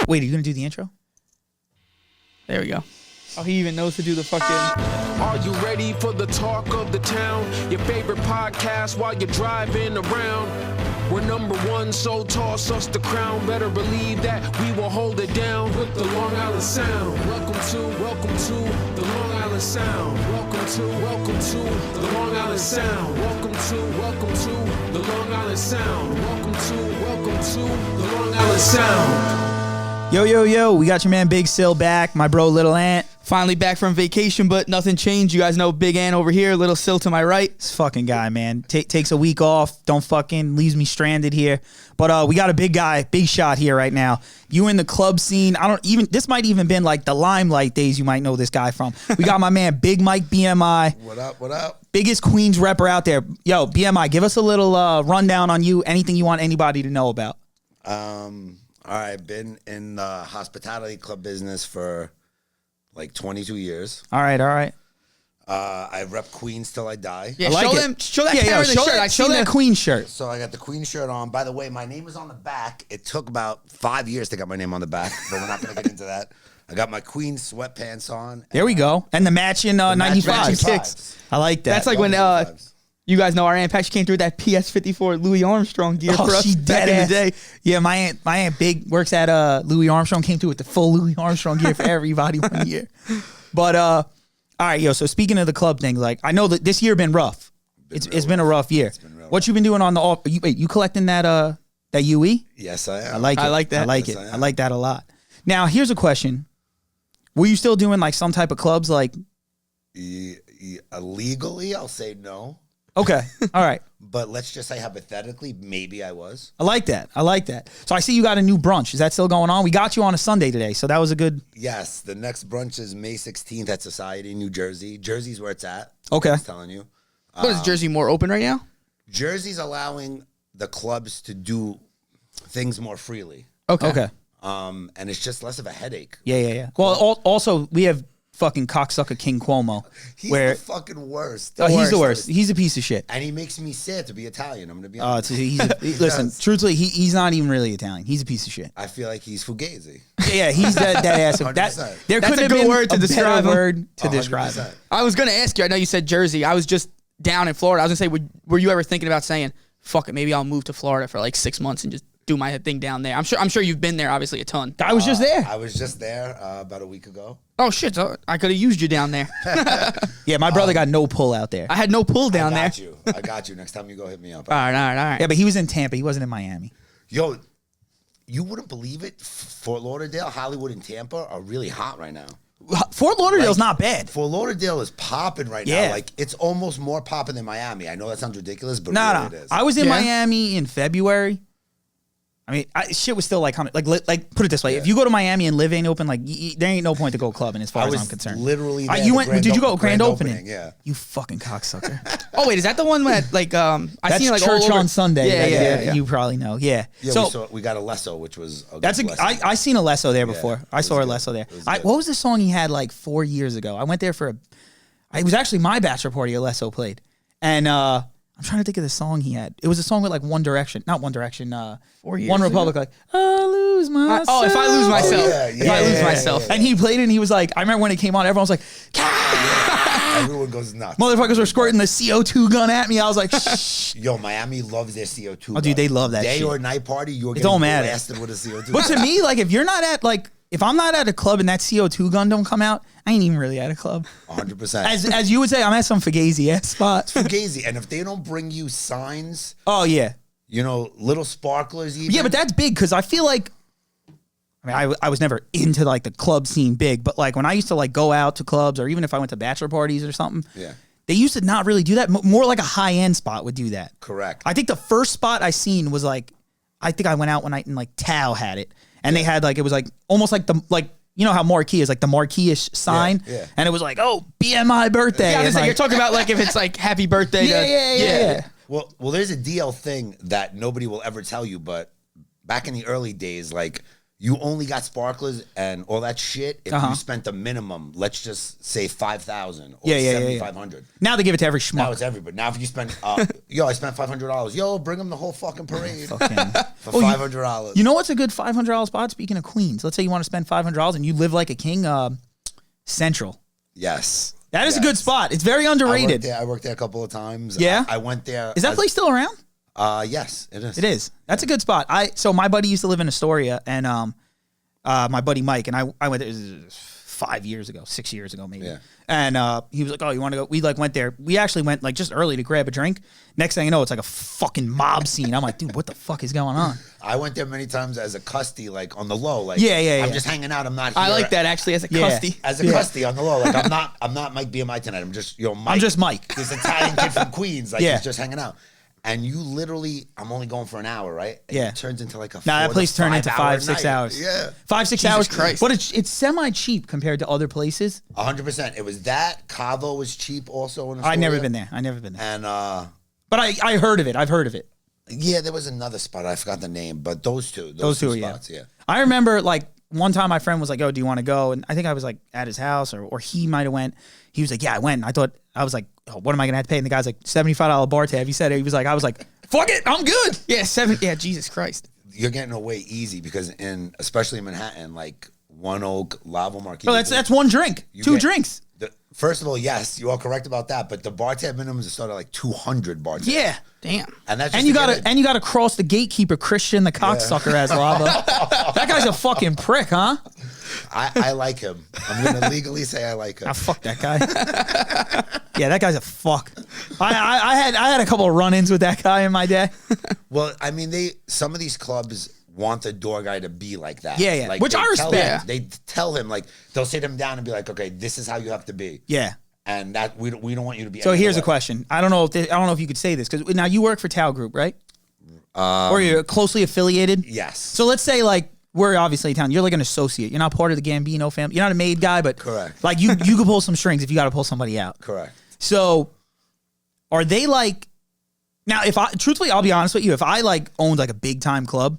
Wait, are you going to do the intro? There we go. Oh, he even knows to do the fucking... Are you ready for the talk of the town? Your favorite podcast while you're driving around. We're number one, so toss us the crown. Better believe that we will hold it down with the Long Island Sound. Welcome to the Long Island Sound. Welcome to the Long Island Sound. Welcome to the Long Island Sound. Welcome to the Long Island Sound. Yo, we got your man Big Sil back, my bro Little Ant. Finally back from vacation, but nothing changed. You guys know Big Ant over here, Little Sil to my right. This fucking guy, man. Takes a week off, don't fucking, leaves me stranded here. But we got a big guy, big shot here right now. You in the club scene. This might even been like the Limelight days you might know this guy from. We got my man Big Mike BMI. What up? Biggest Queens rapper out there. Yo, BMI, give us a little rundown on you, anything you want anybody to know about. All right, been in the hospitality club business for like 22 years. All right. I rep Queens till I die. Yeah, I like show that camera the shirt. Show that Queen shirt. So I got the Queen shirt on. By the way, my name is on the back. It took about 5 years to get my name on the back, but we're not going to get into that. I got my Queen sweatpants on. There we go. And the matching 95 matching kicks. I like that. That's like when you guys know our Aunt Pat, she came through with that PS54 Louis Armstrong gear for us back in the day. Yeah, my aunt Big works at Louis Armstrong, came through with the full Louis Armstrong gear for everybody one year. But all right, yo, so speaking of the club thing, like I know that this year been rough. It's been a rough year. What you been doing on the off? You collecting that UE? Yes, I am. I like that. I like it. I like that a lot. Now, here's a question. Were you still doing like some type of clubs like Illegally, I'll say no. Okay. All right. But let's just say hypothetically, maybe I was. I like that. So I see you got a new brunch. Is that still going on? We got you on a Sunday today, so that was a good... Yes. The next brunch is May 16th at Society, New Jersey. Jersey's where it's at. Okay. I was telling you. What, is Jersey more open right now? Jersey's allowing the clubs to do things more freely. Okay. And it's just less of a headache. Yeah. Well, also, we have fucking cocksucker King Cuomo. He's the fucking worst. He's the worst. He's a piece of shit. And he makes me sad to be Italian. I'm going to be honest. Listen, truthfully, he's not even really Italian. He's a piece of shit. I feel like he's Fugazi. Yeah, he's that ass. That's a good word to describe him. I was going to ask you, I know you said Jersey. I was just down in Florida. I was going to say, were you ever thinking about saying, fuck it, maybe I'll move to Florida for like 6 months and just do my thing down there? I'm sure you've been there obviously a ton. I was just there. I was just there about a week ago. Oh shit, so I could have used you down there. Yeah, my brother got no pull out there. I had no pull down there. I got you. Next time you go, hit me up. All right. Yeah, but he was in Tampa. He wasn't in Miami. Yo, you wouldn't believe it. Fort Lauderdale, Hollywood, and Tampa are really hot right now. Fort Lauderdale's not bad. Fort Lauderdale is popping right now. Like, it's almost more popping than Miami. I know that sounds ridiculous, but really it is. I was in Miami in February. I mean, shit was still like put it this way: if you go to Miami and live ain't open, like there ain't no point to go clubbing as far as I'm concerned. Literally, there did you go grand opening? Yeah, you fucking cocksucker. Oh wait, is that the one that like I seen like church all over on Sunday? Yeah. You probably know. Yeah. So we got Alesso, which was I seen Alesso there before. I saw Alesso there. What was the song he had like 4 years ago? I went there for it was actually my bachelor party. Alesso played, and I'm trying to think of the song he had. It was a song with like One Direction. Not One Direction. 4 years One Republic. Like, I lose myself. If I lose myself. If I lose myself. And he played it and he was like, I remember when it came on, everyone was like, everyone goes nuts. Motherfuckers were squirting the CO2 gun at me. I was like, shh. Yo, Miami loves their CO2 gun. Oh, dude, they love that Day shit. or night party, you're getting blasted with a CO2 But to me, like, if I'm not at a club and that CO2 gun don't come out, I ain't even really at a club. 100%. As you would say, I'm at some Fugazi ass spot. Fugazi. And if they don't bring you signs. Oh, yeah. You know, little sparklers even. Yeah, but that's big because I feel like, I was never into like the club scene big, but like when I used to like go out to clubs or even if I went to bachelor parties or something, they used to not really do that. More like a high end spot would do that. Correct. I think the first spot I seen was like, I think I went out one night and like Tao had it. And they had like, it was like almost like you know how marquee is like the marquee-ish sign? Yeah. And it was like, oh, BMI birthday. Yeah, you're talking about like if it's like happy birthday. Yeah. Well, there's a DL thing that nobody will ever tell you, but back in the early days, like you only got sparklers and all that shit if you spent the minimum, let's just say 5,000 or 7,500. Now they give it to every schmuck. Now it's everybody. Now if you spend, yo, I spent $500. Yo, bring them the whole fucking parade for $500. You know what's a good $500 spot? Speaking of Queens, let's say you want to spend $500 and you live like a king. Central. Yes. That is a good spot. It's very underrated. I worked there a couple of times. Yeah? I went there. Is that place still around? Yes, it is. It is. That's a good spot. So my buddy used to live in Astoria, and my buddy Mike and I went there 5 years ago, 6 years ago maybe. Yeah. And he was like, "Oh, you want to go?" We like went there. We actually went like just early to grab a drink. Next thing you know, it's like a fucking mob scene. I'm like, dude, what the fuck is going on? I went there many times as a custy, like on the low. Like, yeah. I'm just hanging out. I'm not here. I like that actually as a custy. As a custy on the low. Like I'm not Mike BMI tonight. I'm just Mike. I'm just Mike. This Italian kid from Queens. Like he's just hanging out. And you literally, I'm only going for an hour, right? And it turns into like a 4 that place turned into 5, 6 night. hours. Yeah. 5, 6 Jesus hours. Christ. But it's semi-cheap compared to other places. 100%. It was that. Cavo was cheap also in Astoria. I've never been there. And but I heard of it. I've heard of it. yeah, there was another spot. I forgot the name, but those two spots, yeah. I remember like one time my friend was like, "Oh, do you want to go?" And I think I was like at his house or he might have went. He was like, "Yeah, I went." And I was like, "Oh, what am I gonna have to pay?" And the guy's like, $75 bar tab. He said it. I was like, "Fuck it, I'm good." Yeah, Jesus Christ. You're getting away easy because especially in Manhattan, like One Oak, Lava Marquee. Oh, that's one drink, two drinks. First of all, yes, you are correct about that. But the bar tab minimums start at like 200 bar tab. Yeah, damn. And that's just and you gotta cross the gatekeeper Christian, the cocksucker as lava. That guy's a fucking prick, huh? I like him. I'm gonna legally say I like him. Ah, fuck that guy. Yeah, that guy's a fuck. I had a couple of run-ins with that guy in my day. Well, I mean, some of these clubs want the door guy to be like that. Yeah. Like, Which I respect. They tell him, like, they'll sit him down and be like, okay, this is how you have to be. Yeah. And that we don't want you to be. So here's a question. I don't know if you could say this because now you work for Tao Group, right? Or you're closely affiliated. Yes. So let's say like we're obviously town. You're like an associate. You're not part of the Gambino family. You're not a made guy, but correct. Like you could pull some strings if you got to pull somebody out. Correct. So are they like now? Truthfully, I'll be honest with you. If I like owned like a big time club,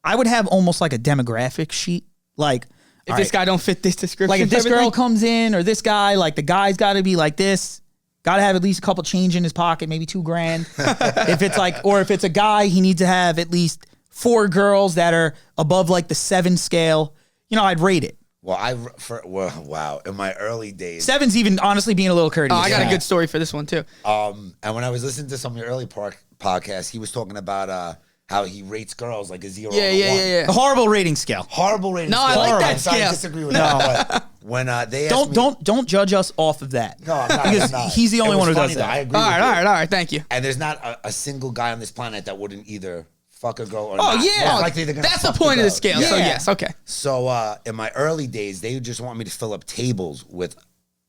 I would have almost like a demographic sheet. Like if this guy don't fit this description, like if this girl comes in or this guy, like the guy's got to be like this. Got to have at least a couple change in his pocket, maybe $2,000. If it's like, or if it's a guy, he needs to have at least 4 girls that are above like the 7 scale. You know, I'd rate it. Well, wow. In my early days, 7's even honestly being a little courteous. Oh, I got a good story for this one too. And when I was listening to some of your early podcasts, he was talking about how he rates girls like a 0 or a 1. A horrible rating scale. Horrible rating No, scale. I like that I'm sorry scale. to disagree with that. But when they asked me, don't judge us off of that. No, I'm not. Because I'm not. he's the only It was one who funny does though. that. I agree. All right. Thank you. And there's not a single guy on this planet that wouldn't either fuck a girl or Oh, not. yeah. Most likely they're gonna That's the fuck point of the girl. scale. Yeah. So yes, okay. So in my early days, they would just want me to fill up tables with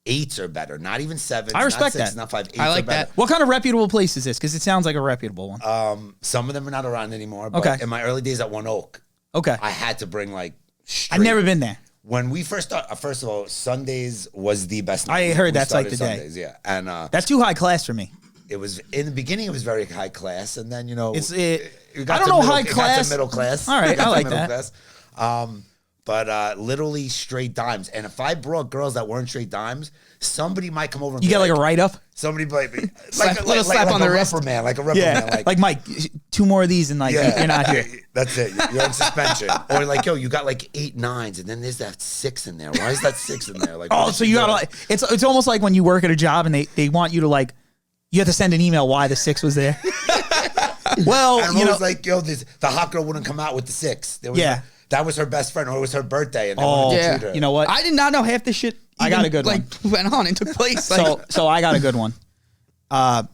8s or better, not even 7s. I respect not 6s, that. Not 5. 8s I or like better. that. What kind of reputable place is this? Because it sounds like a reputable one. Some of them are not around anymore. But Okay. in my early days at One Oak, Okay. I had to bring like. I've never been there. When we first started, first of all, Sundays was the best night. I heard We that's like started the day. Sundays, yeah, and That's too high class for me. it was in the beginning. It was very high class, and then I got don't to know middle- high it got class. to middle class. All right, It got I to like middle that. Class. But literally straight dimes. And if I brought girls that weren't straight dimes, somebody might come over. And You be get like a write up. Somebody might be Little slap on the wrist. reprimand, like a reprimand. Yeah. Like Mike, 2 more of these and like you're not here. That's it. You're in suspension. Or like, yo, you got like 8 9s, and then there's that 6 in there. Why is that 6 in there? Like, Oh, what so is you that? gotta like it's almost like when you work at a job and they want you to like you have to send an email why the 6 was there. Well, And you it know, was like, yo, the hot girl wouldn't come out with the 6. There was Yeah. that was her best friend, or it was her birthday, and they Oh, wanted to yeah. treat her. you know what? I did not know half this shit. I got even, a good like, went on and took place. Like, So I got a good one. I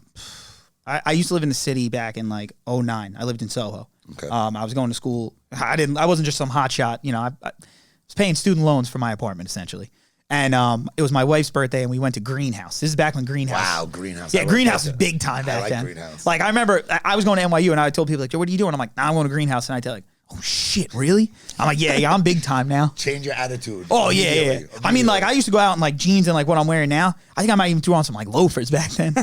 used to live in the city back in like 2009. I lived in Soho. Okay. I was going to school. I wasn't just some hot shot. You know, I was paying student loans for my apartment essentially. And it was my wife's birthday, and we went to Greenhouse. This is back when Greenhouse. Wow, Greenhouse. Yeah, I Greenhouse like was big time back like then. Greenhouse. Like I remember, I was going to NYU, and I told people like, "What are you doing?" I'm like, "Nah, I'm going to Greenhouse," and I tell like, "Oh shit, really?" I'm like, "Yeah, I'm big time now." Change your attitude. Oh yeah. Immediately. I mean, like I used to go out in like jeans and like what I'm wearing now. I think I might even throw on some like loafers back then.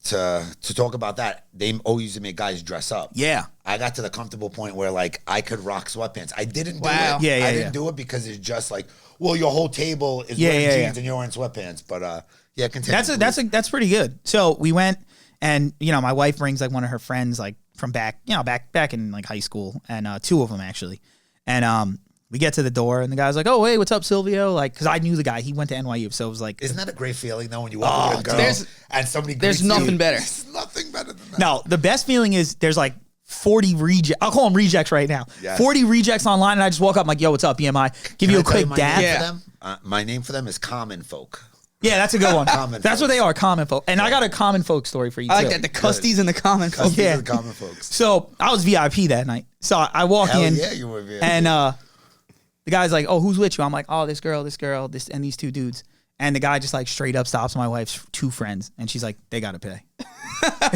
to talk about that, they always used to make guys dress up. Yeah. I got to the comfortable point where like I could rock sweatpants. I didn't do Wow. it. Yeah, I didn't do it because it's just like, well, your whole table is wearing jeans and you're wearing sweatpants. But yeah, continue. That's pretty good. So we went, and my wife brings like one of her friends like from back in like high school, and two of them actually, and we get to the door, and the guy's like, "Oh, hey, what's up, Silvio?" Like, because I knew the guy. He went to NYU, so it was like, Isn't that a great feeling though when you walk over to a girl and somebody There's greets nothing you? better. There's nothing better than that. no. The best feeling is there's like 40 rejects. I'll call them rejects right now. Yes. 40 rejects online, and I just walk up, I'm like, "Yo, what's up, BMI?" Give Can you I a tell quick my dab. name Yeah. for them? My name for them is common folk. Yeah, that's a good one. Common That's what folks. they are, common folk. And I got a common folk story for you I like too. that. The custies and the common folk. Yeah. These are the common folks. So I was VIP that night. So I walk Hell in. yeah, you were VIP. And the guy's like, "Oh, who's with you?" I'm like, "Oh, this girl, and these two dudes." And the guy just like straight up stops my wife's two friends, and she's like, "They gotta pay."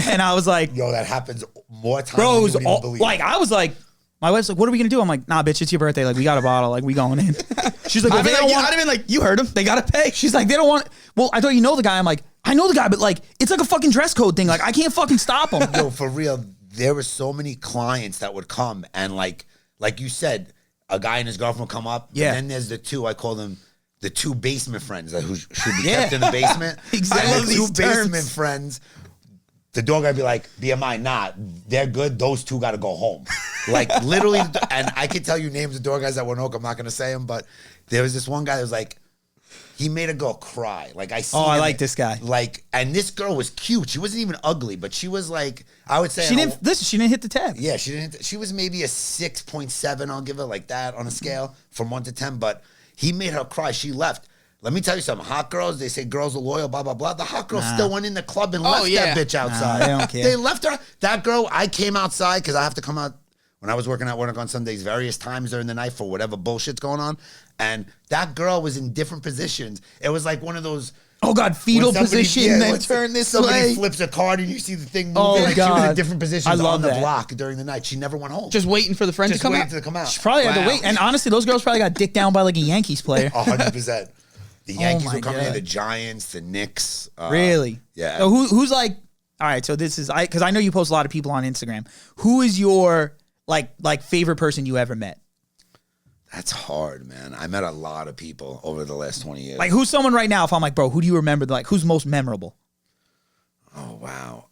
And I was like, Yo, that happens more times "Bro, than it you was would even all, believe. like I was like." My wife's like, "What are we gonna do?" I'm like, "Nah, bitch, it's your birthday. Like, we got a bottle. Like, we going in." She's like, "Well, I'd they don't want." have been like, you heard him. They gotta pay. She's like, "They don't want." Well, I thought you know the guy. I'm like, "I know the guy, but like, it's like a fucking dress code thing. Like, I can't fucking stop him." Yo, for real, there were so many clients that would come and like you said, a guy and his girlfriend would come up. Yeah. And then there's the two, I call them the two basement friends who should be Yeah. kept in the basement. Exactly. And the two These terms. basement friends, the door guy be like, BMI, nah, they're good. Those two got to go home. Like literally, and I could tell you names of door guys that were no, I'm not going to say them, but there was this one guy that was like, he made a girl cry. Like I see. Oh, I him, like this guy. Like, and this girl was cute. She wasn't even ugly, but she was like, I would say, She didn't. Listen, she didn't hit the tab. yeah, she didn't. She was maybe a 6.7. I'll give her like that on a scale from 1 to 10. But he made her cry. She left. Let me tell you something. Hot girls, they say girls are loyal, blah, blah, blah. The hot girl still went in the club and left yeah. that bitch outside. they don't care. They left her. That girl, I came outside because I have to come out when I was working at work on Sundays, various times during the night for whatever bullshit's going on. And that girl was in different positions. It was like one of those. Oh God, fetal when somebody- position, yeah, then when turn this somebody way. flips a card and you see the thing moving. Oh, like she was God. in different positions I love on the that. block during the night. She never went home. Just waiting for the friend Just to come waiting out. to come out. She probably had to Wow. wait. And honestly, those girls probably got dicked down by like a Yankees player. 100%. The Yankees my were coming God. in, the Giants, the Knicks. Really? Yeah. So who's like? All right. So this is because I know you post a lot of people on Instagram. Who is your like favorite person you ever met? That's hard, man. I met a lot of people over the last 20 years. Like who's someone right now? If I'm like, bro, who do you remember? Like who's most memorable? Oh, wow.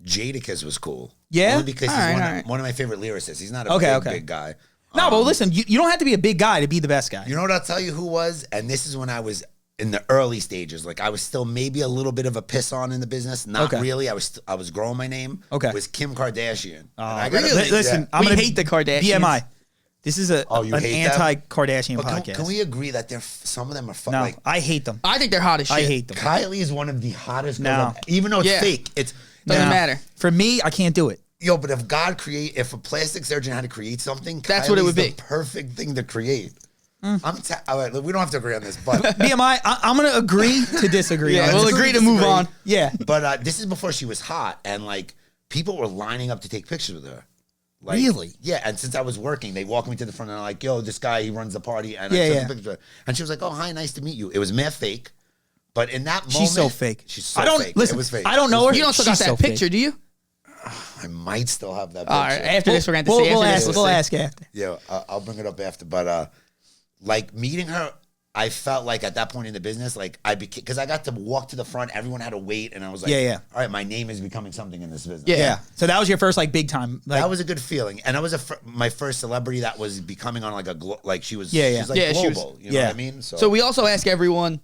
Jadakiss was cool. Yeah? Only because All he's right. one of my favorite lyricists. He's not a Okay, big guy. No, but listen, you don't have to be a big guy to be the best guy. You know what I'll tell you who was? And this is when I was in the early stages. Like I was still maybe a little bit of a piss on in the business. Not Okay. really. I was growing my name. Okay. Was Kim Kardashian. Oh, And I gotta- really? Listen, Yeah. I'm We gonna hate the Kardashians. BMI. This is an Oh, you hate them? anti-Kardashian But podcast. can we agree that some of them are no, like I hate them. I think they're hot as shit. I hate them. Kylie is one of the hottest No. girls. Even though it's Yeah. fake, it's Doesn't No. matter. For me, I can't do it. yo. But if a plastic surgeon had to create something, That's what it Kylie's would the be. perfect thing to create. All right, we don't have to agree on this, but BMI, I'm gonna agree to disagree. Yeah, on we'll this. agree to move on. Yeah. but this is before she was hot, and like people were lining up to take pictures with her. Like, Really? Yeah, and since I was working, they walked me to the front and they're like, yo, this guy, he runs the party. And Yeah, I took yeah. a picture. And she was like, oh, hi, nice to meet you. It was mad fake. But in that moment. She's so fake. She's so I don't fake. listen. It was fake. I don't know It was her. You fake. don't still got She's that so fake. picture, do you? I might still have that picture. All right. After this, we're going to have to see. We'll After ask. this, We'll see. ask after. Yeah, I'll bring it up after. But like meeting her, I felt like at that point in the business, like because I got to walk to the front, everyone had to wait, and I was like, Yeah. all right, my name is becoming something in this business. Yeah. Yeah. So that was your first like big time. Like, That was a good feeling, and I was my first celebrity that was becoming on like like she was. Yeah, yeah. She's like Yeah, she was- global. You know yeah. what I mean? So we also ask everyone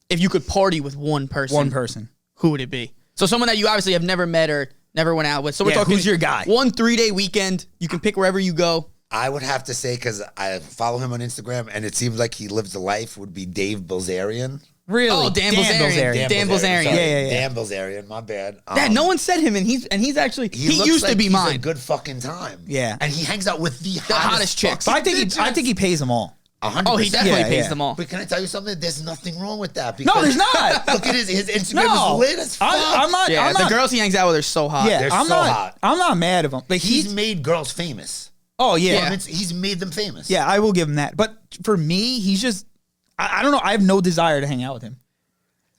if you could party with one person. one person. Who would it be? So someone that you obviously have never met or never went out with. So we're Yeah, talking who's your guy? 1 3-day weekend. You can pick wherever you go. I would have to say, because I follow him on Instagram, and it seems like he lives the life, would be Dave Bilzerian. Really? Oh, Dan Bilzerian. Dan Bilzerian. sorry. Yeah. Dan Bilzerian, my bad. Dad, no one said him, and he's actually he looks used like to be he's mine. a good fucking time. Yeah. And he hangs out with the hottest chicks. But I think he pays them all. 100%. Oh, he definitely Yeah, pays yeah. them all. But can I tell you something? There's nothing wrong with that. No, there's not. Look at his Instagram No, is lit as fuck. I'm not. Yeah, I'm the not. girls he hangs out with are so hot. Yeah, They're I'm so not. hot. I'm not mad of him. Like He's made girls famous. Oh yeah. Yeah. He's made them famous. Yeah, I will give him that. But for me, he's just. I don't know. I have no desire to hang out with him.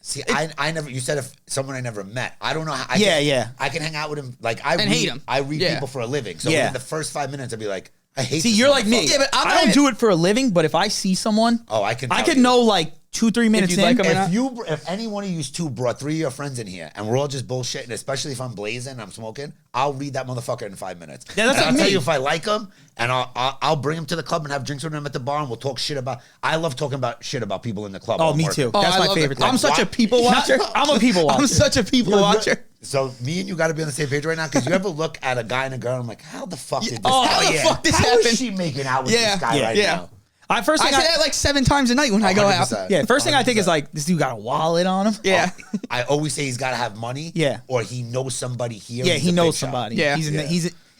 See, I never. You said if someone I never met. I don't know how. I can hang out with him. Like I hate him. I read people for a living. So within the first 5 minutes, I'd be like, I hate. See, this you're like me. motherfucker. Yeah, but I don't do it for a living. But if I see someone, I can know like 2-3 minutes you'd in. like 'em or not. If any one of you two brought 3 of your friends in here and we're all just bullshitting, especially if I'm blazing and I'm smoking, I'll read that motherfucker in 5 minutes. Yeah, that's And like I'll tell me. you if I like him, and I'll bring him to the club and have drinks with him at the bar, and we'll talk shit about. I love talking about shit about people in the club. Oh, while I'm me working. too. Oh, That's I my love favorite it. I'm thing. such a people watcher. I'm a people watcher. I'm such a people watcher. So me and you got to be on the same page right now, because you ever look at a guy and a girl and I'm like, how the fuck did this? How the fuck this happened? How is she making out with Yeah, this guy right now? I I say that like 7 times a night when I go out. 100%. Yeah, first thing I think is 100%. like this dude got a wallet on him. Yeah. I always say he's got to have money. Yeah. Or he knows somebody here. Yeah, who's he a knows big shot. somebody. Yeah.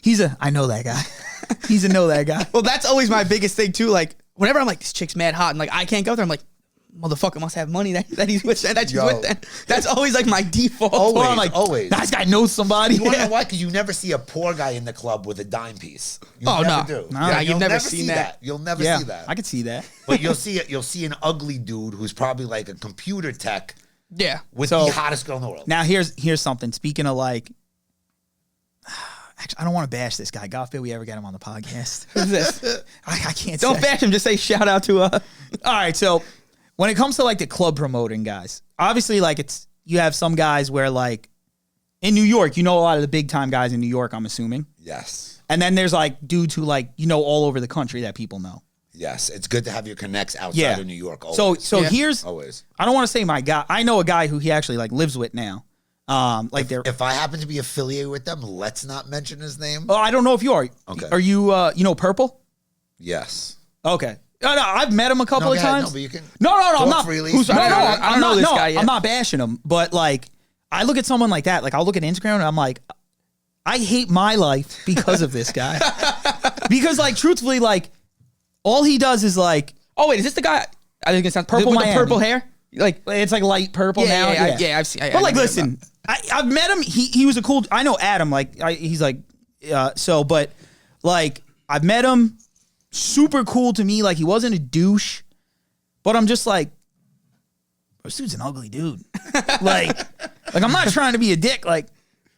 He's a I know that guy. He's a know that guy. Well, that's always my biggest thing too. Like whenever I'm like, this chick's mad hot, and like I can't go there, I'm like, motherfucker must have money that he's with. That she's Yo. with. Then that's always like my default. Always, I'm like, always. This guy knows somebody. You want to know why? Because you never see a poor guy in the club with a dime piece. You Oh, never no. do. No. Yeah, You'll you've never seen see that. You'll never Yeah, see that. I could see that. But you'll see it. You'll see an ugly dude who's probably like a computer tech Yeah. with So- the hottest girl in the world. Now here's something. Speaking of like, actually, I don't want to bash this guy. God forbid we ever get him on the podcast. Who's this? I can't. Don't say. bash him. Just say shout out to All right, so when it comes to like the club promoting guys, obviously like you have some guys where like in New York, you know a lot of the big time guys in New York, I'm assuming. Yes. And then there's like dudes who like all over the country that people know. Yes. It's good to have your connects outside Yeah. of New York. So Always. so Yeah. here's Always. I don't want to say my guy. I know a guy who he actually like lives with now. Like they're If I happen to be affiliated with them, let's not mention his name. Oh, I don't know if you are. Okay. Are you you know Purple? Yes. Okay. No, I've met him a couple No, of go ahead. times. No, but you can No, talk I'm not. freely. Who's, no, I no, don't know- I don't know this guy yet. I'm not bashing him, but like, I look at someone like that. Like, I'll look at Instagram and I'm like, I hate my life because of this guy. Because, like, truthfully, like, all he does is like, Oh wait, is this the guy? I think it sounds Purple with Miami. the purple hair. Like it's like light purple now. yeah, I've seen. But like, listen, I've met him. He was a cool. I know Adam. Like, he's like, but like, I've met him. Super cool to me. Like, he wasn't a douche, but I'm just like, this dude's an ugly dude. like I'm not trying to be a dick. Like,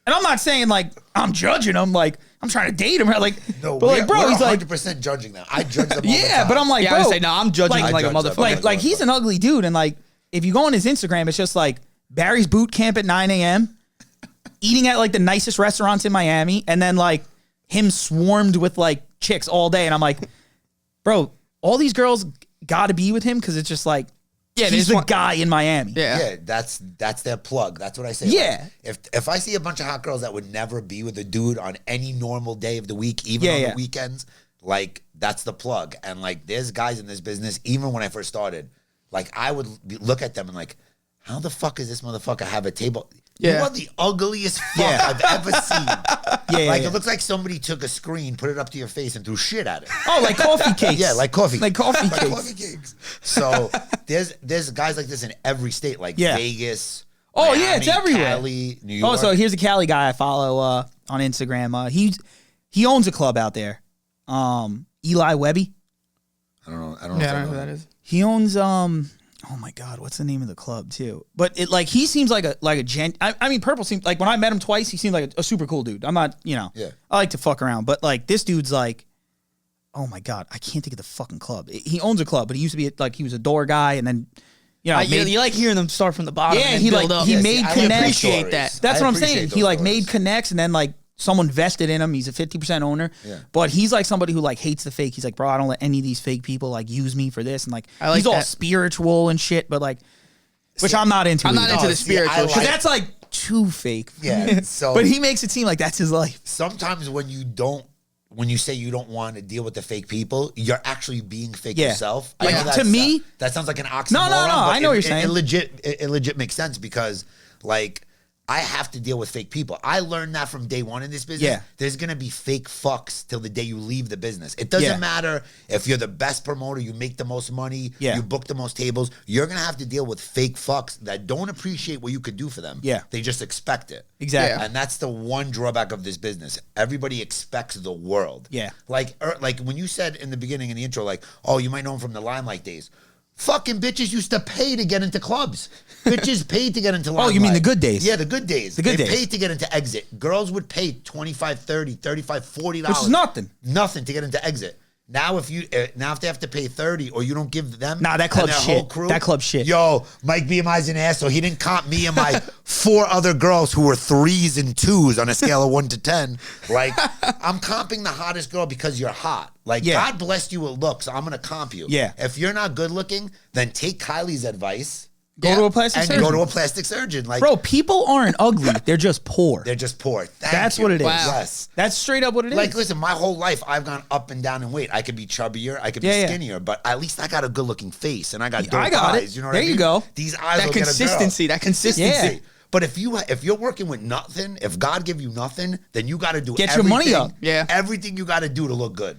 and I'm not saying like I'm judging him. Like, I'm trying to date him. Like, No, but like, bro, we're he's like, 100% judging them. I judge them all the yeah, time. but I'm like, Yeah, bro, I would say no. I'm judging like, him like a I judge motherfucker. them. like he's an ugly dude, and like if you go on his Instagram, it's just like Barry's boot camp at 9 a.m. eating at like the nicest restaurants in Miami, and then like him swarmed with like chicks all day, and I'm like, bro, all these girls got to be with him because it's just like, Yeah, they he's just the want- guy in Miami. Yeah. Yeah, that's their plug. That's what I say. Yeah. Like, if I see a bunch of hot girls that would never be with a dude on any normal day of the week, even on the weekends, like that's the plug. And like there's guys in this business, even when I first started, like I would look at them and like, how the fuck is this motherfucker have a table? Yeah. You are the ugliest fuck Yeah. I've ever seen. Like yeah. it looks like somebody took a screen, put it up to your face, and threw shit at it. Oh, like coffee cakes. Yeah, like coffee. Like coffee Like cakes. coffee cakes. So there's guys like this in every state, like Yeah. Vegas. Oh, yeah, it's Miami, everywhere. Cali, New York. Oh, so here's a Cali guy I follow on Instagram. He owns a club out there. Eli Webby. I don't know. Yeah, I don't know who that is. He owns oh my god, what's the name of the club too? But it like he seems like a gent. I mean, Purple seems like when I met him twice, he seemed like a super cool dude. I'm not, Yeah. I like to fuck around, but like this dude's like, oh my god, I can't think of the fucking club. He owns a club, but he used to be like he was a door guy, and then You like hearing them start from the bottom. Yeah, and he build like up. he Yeah, see, made I like connects. appreciate stories. that. That's I what I'm appreciate saying. those He like stories. made connects, and then like someone vested in him. He's a 50% owner. Yeah. But he's like somebody who like hates the fake. He's like, bro, I don't let any of these fake people like use me for this. And like, I like he's all that. spiritual and shit, but like, which I'm not into. I'm not either. into the see, I spiritual. like- Cause that's like too fake. Yeah. So But he makes it seem like that's his life. sometimes when you say you don't want to deal with the fake people, you're actually being fake Yeah. yourself. Like, I know to that's- me- that sounds like an oxymoron. No, but I know what you're it saying. legit makes sense because like I have to deal with fake people. I learned that from day one in this business. Yeah. There's gonna be fake fucks till the day you leave the business. It doesn't Yeah. matter if you're the best promoter, you make the most money, Yeah. you book the most tables. You're gonna have to deal with fake fucks that don't appreciate what you could do for them. Yeah. They just expect it. Exactly. And that's the one drawback of this business. Everybody expects the world. Yeah. Like when you said in the beginning in the intro, like, oh, you might know him from the Limelight days. Fucking bitches used to pay to get into clubs. Bitches paid to get into Limelight. Oh, you mean the good days? Yeah, the good days. The good they days. paid to get into Exit. Girls would pay $25, $30, $35, $40. Which is nothing. Nothing to get into Exit. Now if they have to pay 30 or you don't give them Nah, that club's and their shit. whole crew, That club's shit. Yo, Mike BMI's an asshole. He didn't comp me and my 4 other girls who were 3s and 2s on a scale of 1 to 10. Like, I'm comping the hottest girl because you're hot. Like, Yeah. God blessed you with looks. I'm going to comp you. Yeah. If you're not good looking, then take Kylie's advice Go to a plastic and surgeon. go to a plastic surgeon. Like, Bro, people aren't ugly. They're just poor. they're just poor. That's what it is. Wow. Yes. That's straight up what it is. Like, listen, my whole life, I've gone up and down in weight. I could be chubbier, I could be Yeah. skinnier, but at least I got a good looking face and I got dope I got it. eyes. You know what There I mean? you go. These eyes That will get a girl. consistency. That consistency. Yeah. But if you're working with nothing, if God give you nothing, then you got to do Get your money everything- up. Yeah. everything you got to do to look good.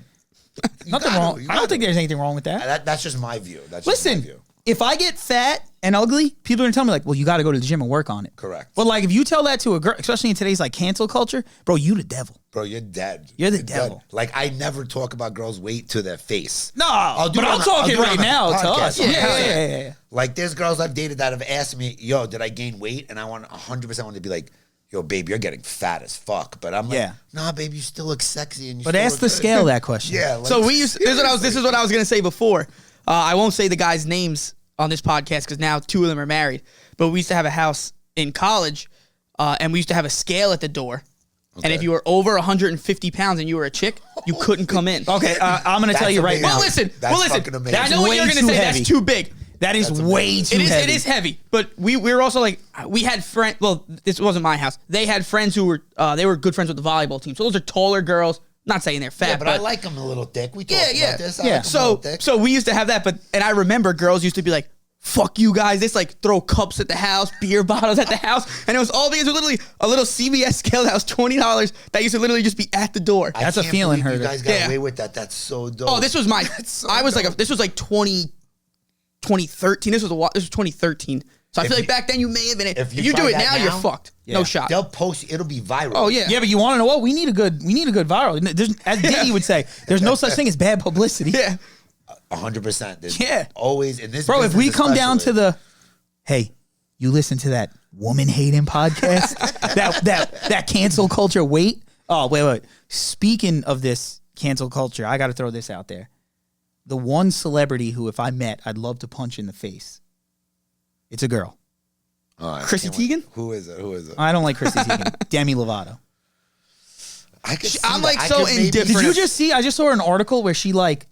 You Nothing gotta, wrong. you I don't gotta. think there's anything wrong with that. That's just my view. That's just my Listen, view. if I get fat and ugly, people are gonna tell me like, "Well, you got to go to the gym and work on it." Correct. But like, if you tell that to a girl, especially in today's like cancel culture, bro, you the devil. Bro, you're dead. You're the dead. devil. Like, I never talk about girls' weight to their face. No, I'll do but it on I'm the- I'll talking do it right on the now to podcast. us. Yeah, Yeah. Like, there's girls I've dated that have asked me, yo, did I gain weight? And I want 100% want to be like, yo, babe, you're getting fat as fuck. But I'm like, Yeah. nah, babe, you still look sexy. And you But still ask look the good." scale that question. Yeah. Like, So this is what I was gonna say before. I won't say the guys' names on this podcast because now 2 of them are married. But we used to have a house in college, and we used to have a scale at the door. And if you were over 150 pounds and you were a chick, you couldn't come in. Okay, I'm gonna tell That's you right amazing. now. Well, listen. fucking amazing. I know what way you're gonna too say. heavy. That's too big. That is way too heavy. It is heavy, but we were also like we had friends. Well, this wasn't my house. They had friends who were they were good friends with the volleyball team. So those are taller girls. Not saying they're fat, Yeah, but I like them a little thick. We talked about this. I Yeah. like 'em a little thick. So we used to have that, and I remember girls used to be like, "Fuck you guys!" They just like throw cups at the house, beer bottles at the house, and it was all because of literally a little CVS scale that was $20 that used to literally just be at the door. I That's a can't feeling, believe you Herder. guys got Yeah. away with that. That's so dope. Oh, this was my. so I was like, dope. this was like 2013. This was 2013. So I feel like back then you may have been. If you do try it that now, you're now, fucked. Yeah. No shot. They'll post. It'll be viral. Oh yeah. Yeah, but you want to know what? We need a good viral. There's, as Diddy would say, there's no such thing as bad publicity. Yeah. 100%. Yeah. Always in this. Bro, if we business come down to especially. the, hey, you listen to that woman hating podcast, that cancel culture. Wait. Oh, wait. Speaking of this cancel culture, I got to throw this out there. The one celebrity who, if I met, I'd love to punch in the face. It's a girl. All right, Chrissy can't wait. Teigen? Who is it? Who is it? I don't like Chrissy Teigen. Demi Lovato. I could see I'm that. like I so could maybe- indifferent. Did you just see? I just saw an article where she like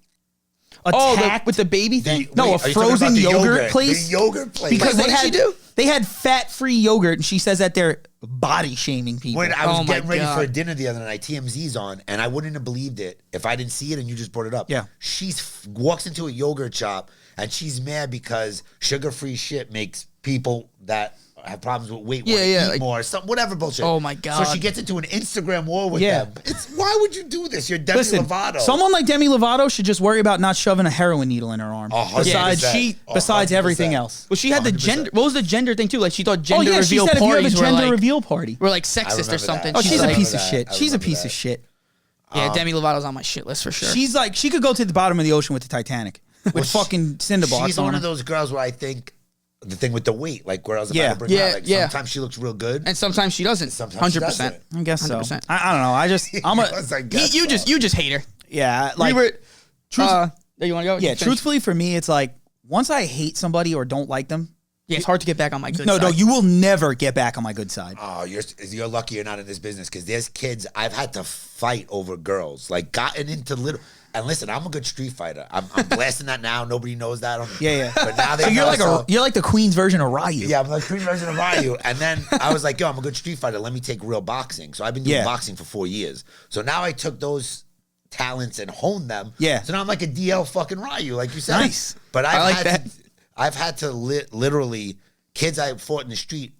attacked with the baby thing. No, Wait, a are you talking frozen about the yogurt place? The yogurt place. Because What they did she had do? they had fat-free yogurt, and she says that they're body shaming people. When I was Oh my getting ready God. for dinner the other night, TMZ's on, and I wouldn't have believed it if I didn't see it and you just brought it up. Yeah. She walks into a yogurt shop, and she's mad because sugar-free shit makes people that have problems with weight want to Yeah, eat like- more, some whatever bullshit. Oh my So God. she gets into an Instagram war with Yeah. them. Why would you do this? You're Demi Listen, Lovato. someone like Demi Lovato should just worry about not shoving a heroin needle in her arm. 100%. Besides 100%. everything else. Well, she had the 100%. gender. What was the gender thing too? Like she thought Oh gender yeah, she reveal said if you have a parties were gender like reveal party. were like sexist remember or something. that. Oh, she's a remember piece of that. shit. I She's a remember piece that. of shit. Yeah, Demi Lovato's on my shit list for sure. She's like she could go to the bottom of the ocean with the Titanic with fucking cinder blocks She's on one her. of those girls where I think the thing with the weight, like where I was about Yeah. to bring Yeah, out, like yeah. sometimes she looks real good. and sometimes she doesn't. Sometimes she 100%. doesn't. I guess so. 100%. I don't know. I'm a Yes, I guess You so. just hate her. yeah like we were. truth- You want to go? yeah. You finish? Truthfully, for me, it's like once I hate somebody or don't like them. Yeah, it's hard to get back on my good No, side. no, you will never get back on my good side. Oh, you're lucky you're not in this business because there's kids I've had to fight over girls, like gotten into little. And listen, I'm a good street fighter. I'm blasting that now. Nobody knows that. Yeah. But now they So you're know, like so- you're like the Queen's version of Ryu. Yeah, I'm like Queen version of Ryu. And then I was like, yo, I'm a good street fighter. Let me take real boxing. So I've been doing Yeah. boxing for 4 years. So now I took those talents and honed them. Yeah. So now I'm like a DL fucking Ryu, like you said. Nice. But I like I've had to literally, kids I fought in the street,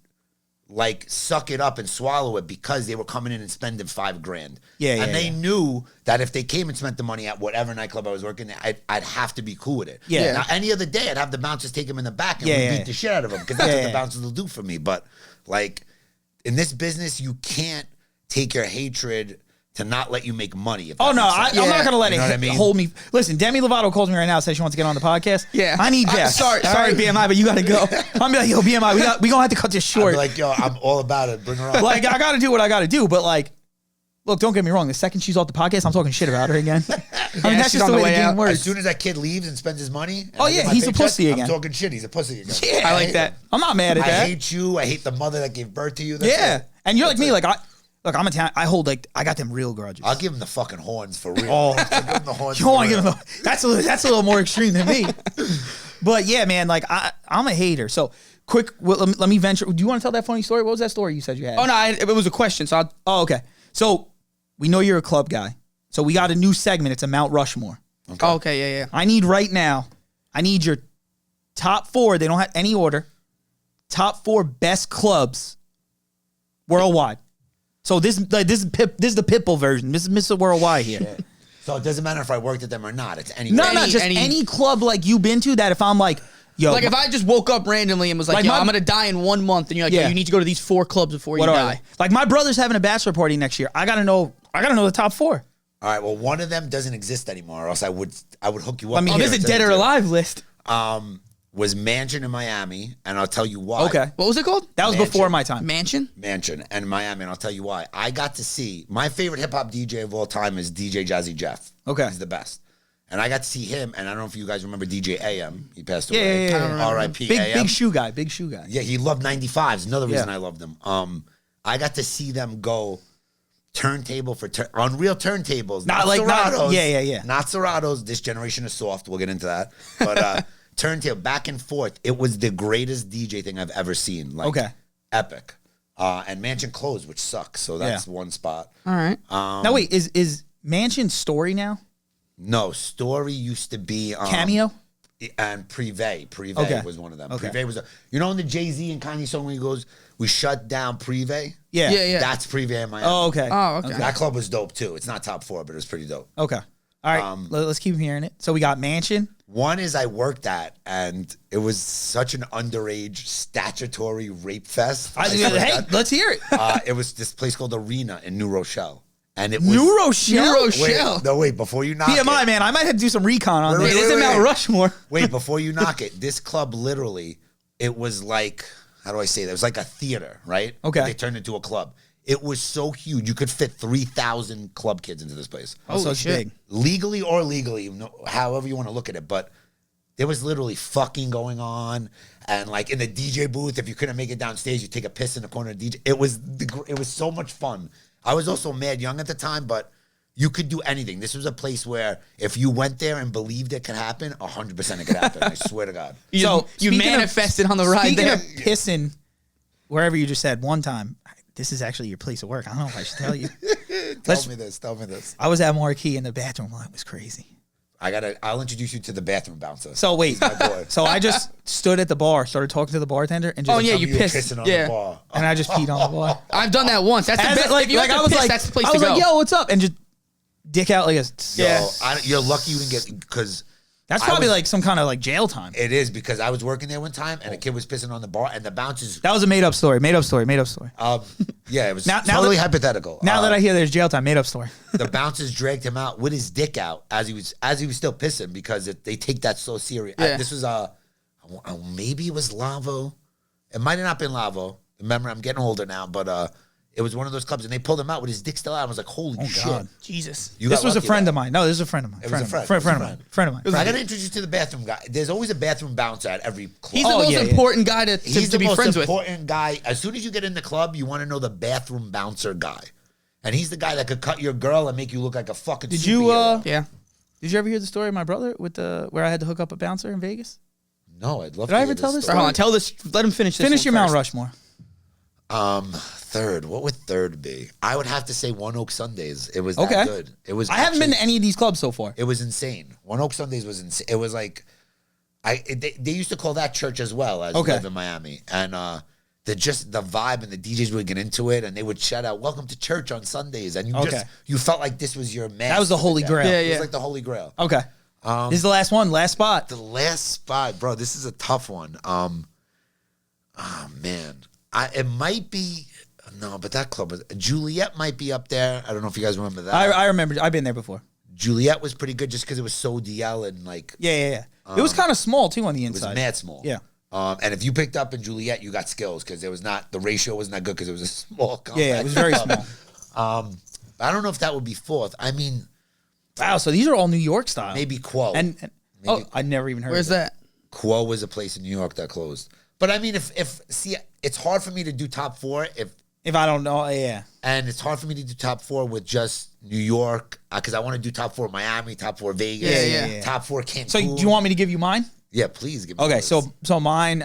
like suck it up and swallow it because they were coming in and spending $5,000. Yeah, and they yeah. knew that if they came and spent the money at whatever nightclub I was working at, I'd have to be cool with it. Yeah. Now, any other day, I'd have the bouncers take him in the back and Yeah, we'd yeah. beat the shit out of him because that's Yeah, what the yeah. bouncers will do for me. But like in this business, you can't take your hatred to not let you make money. If Oh that no, makes sense. I'm not gonna let You know it what I mean? hold me. Listen, Demi Lovato calls me right now, says she wants to get on the podcast. Yeah. I need guests. Sorry, BMI, but you gotta go. I'm be like, yo, BMI, we gonna have to cut this I'd short. be like, yo, I'm all about it. Bring her on. Like, I gotta do what I gotta do, but like, look, don't get me wrong. The second she's off the podcast, I'm talking shit about her again. I mean, that's she's just on the the way the way game out. works. As soon as that kid leaves and spends his money, and Oh, I get yeah, my he's a paycheck, pussy again. I'm talking shit. He's a pussy again. Yeah, I like that. I'm not mad at I that. hate you. I hate the mother that gave birth to you. That's Yeah, it. and you're like That's me. it. Like I'm Italian. I hold like I got them real grudges. I'll give him the fucking horns for real. Oh. I'll give him the horns. You don't for want to give real. them. That's a little more extreme than me. But yeah, man, like I'm a hater. So quick, let me venture. Do you want to tell that funny story? What was that story you said you had? Oh no, it was a question. So Oh, okay. So we know you're a club guy. So we got a new segment. It's a Mount Rushmore. okay, yeah. I need right now. I need your top 4. They don't have any order. Top 4 best clubs worldwide. So this is the Pitbull version. This is Mr. Worldwide here. So it doesn't matter if I worked at them or not. It's any. No, Any- just any- any club like you've been to that if I'm like, yo, Like if I just woke up randomly and was like, Like yo, my- I'm gonna die in 1 month, and you're like, Yeah. yo, you need to go to these 4 clubs before you what are die. they? Like my brother's having a bachelor party next year. I gotta know the top 4. All right. Well, one of them doesn't exist anymore, or else I would hook you up. Let me Oh, hear this it. is a dead or alive list. Was Mansion in Miami, and I'll tell you why. Okay. What was it called? That was Mansion. before my time. Mansion. Mansion and Miami, and I'll tell you why. I got to see my favorite hip hop DJ of all time is DJ Jazzy Jeff. Okay. He's the best. And I got to see him, and I don't know if you guys remember DJ AM. He passed Yeah, away. yeah. R.I.P. Big AM. shoe guy. Big shoe guy. Yeah, he loved 95s. Another reason Yeah. I loved them. I got to see them go turntable for on real turntables. Not like- not- Seratos. yeah. Not Seratos. This generation is soft. We'll get into that. But turntable back and forth. It was the greatest DJ thing I've ever seen. Like, Okay. epic. And Mansion closed, which sucks. So that's one spot. All right. Now wait, is Mansion Story now? No, Story used to be Cameo? and Privé. Privé Okay. was one of them. Okay. Privé was you know in the Jay-Z and Kanye song when he goes, "We shut down Privé." Yeah. Yeah. That's Privé in Miami. Oh, okay. Oh, okay. That club was dope too. It's not top 4, but it was pretty dope. Okay. All right. Let's keep hearing it. So we got Mansion. One is I worked at, and it was such an underage statutory rape fest. I swear to Hey, God. let's hear it. It was this place called Arena in New Rochelle, and it was New Rochelle. Wait, before you knock BMI, it. man. I might have to do some recon on Wait, this. wait, It's in wait, Mount wait. Rushmore. Wait, before you knock it, this club literally, it was like, how do I say that? It was like a theater, right? Okay. They turned into a club. It was so huge. You could fit 3,000 club kids into this place. Oh, so Holy it's shit. big. Legally or illegally, however you want to look at it. But there was literally fucking going on. And like in the DJ booth, if you couldn't make it downstage, you take a piss in the corner of the DJ. It was so much fun. I was also mad young at the time, but you could do anything. This was a place where if you went there and believed it could happen, 100% it could happen. I swear to God. You speaking of- manifested on the ride Speaking there. of pissing, wherever you just said one time, this is actually your place of work. I don't know if I should tell you. Tell me this. I was at Marquee and the bathroom line was crazy. I'll introduce you to the bathroom bouncer. So wait, my boy. so I just stood at the bar, started talking to the bartender, and just Oh, yeah, you were pissed. pissing on Yeah. the bar. and I just peed on the bar. I've done that once. That's the As best. like, if you like have I to was piss, like, that's the place I to was go. like, yo, what's up? And just dick out like a. Yeah. You're lucky you didn't get, because That's I probably was- like some kind of like jail time. it is, because I was working there one time and a kid was pissing on the bar and the bouncers. That was a made up story. Made up story. Made up story. Yeah, it was Now totally that- hypothetical. Now that I hear there's jail time, made up story. the bouncers dragged him out with his dick out as he was still pissing, because they take that so serious. Yeah. This was maybe it was Lavo. It might have not been Lavo. Remember, I'm getting older now, but it was one of those clubs, and they pulled him out with his dick still out. I was like, holy shit! God. Jesus. You This got was a lucky friend there. of mine. No, this is a friend of mine. It was a friend. Friend It was of a mine. Friend of mine. I Friend got of to mine. introduce you to the bathroom guy. There's always a bathroom bouncer at every club. He's the most yeah. important guy to He's be the most friends with. important guy. As soon as you get in the club, you want to know the bathroom bouncer guy. And he's the guy that could cut your girl and make you look like a fucking Did you, superhero. Yeah. Did you ever hear the story of my brother with where I had to hook up a bouncer in Vegas? No, I'd love Did to I hear ever tell this Hold on. Tell this. Let him finish this. Finish one your Mount first. Rushmore. Third. What would third be? I would have to say One Oak Sundays. It was Okay. that good. It was. I haven't been actually- to any of these clubs so far. It was insane. One Oak Sundays was insane. It was like, they used to call that church as well as Okay. live in Miami, and the vibe and the DJs would get into it, and they would shout out "Welcome to church" on Sundays, and you felt like this was your mass. That was the for Holy day. Grail. Yeah, It was yeah. like the Holy Grail. Okay. This is the last one, last spot. The last spot, bro. This is a tough one. Oh man, it might be. No, but that club was Juliet might be up there. I don't know if you guys remember that. I remember. I've been there before. Juliet was pretty good just because it was so DL and like Yeah. It was kind of small too on the it was inside. mad small. Yeah. And if you picked up in Juliet, you got skills because the ratio wasn't that good because it was a small compact. Yeah, it was very small. I don't know if that would be fourth. I mean, Wow, so these are all New York style. maybe Quo. And I never even heard. Where's of it. that? Quo was a place in New York that closed. But I mean, if it's hard for me to do top four If I don't know, yeah. and it's hard for me to do top four with just New York because I want to do top four Miami, top four Vegas, Yeah. top four Cancun. So do you want me to give you mine? Yeah, please give me. Okay, those. so mine.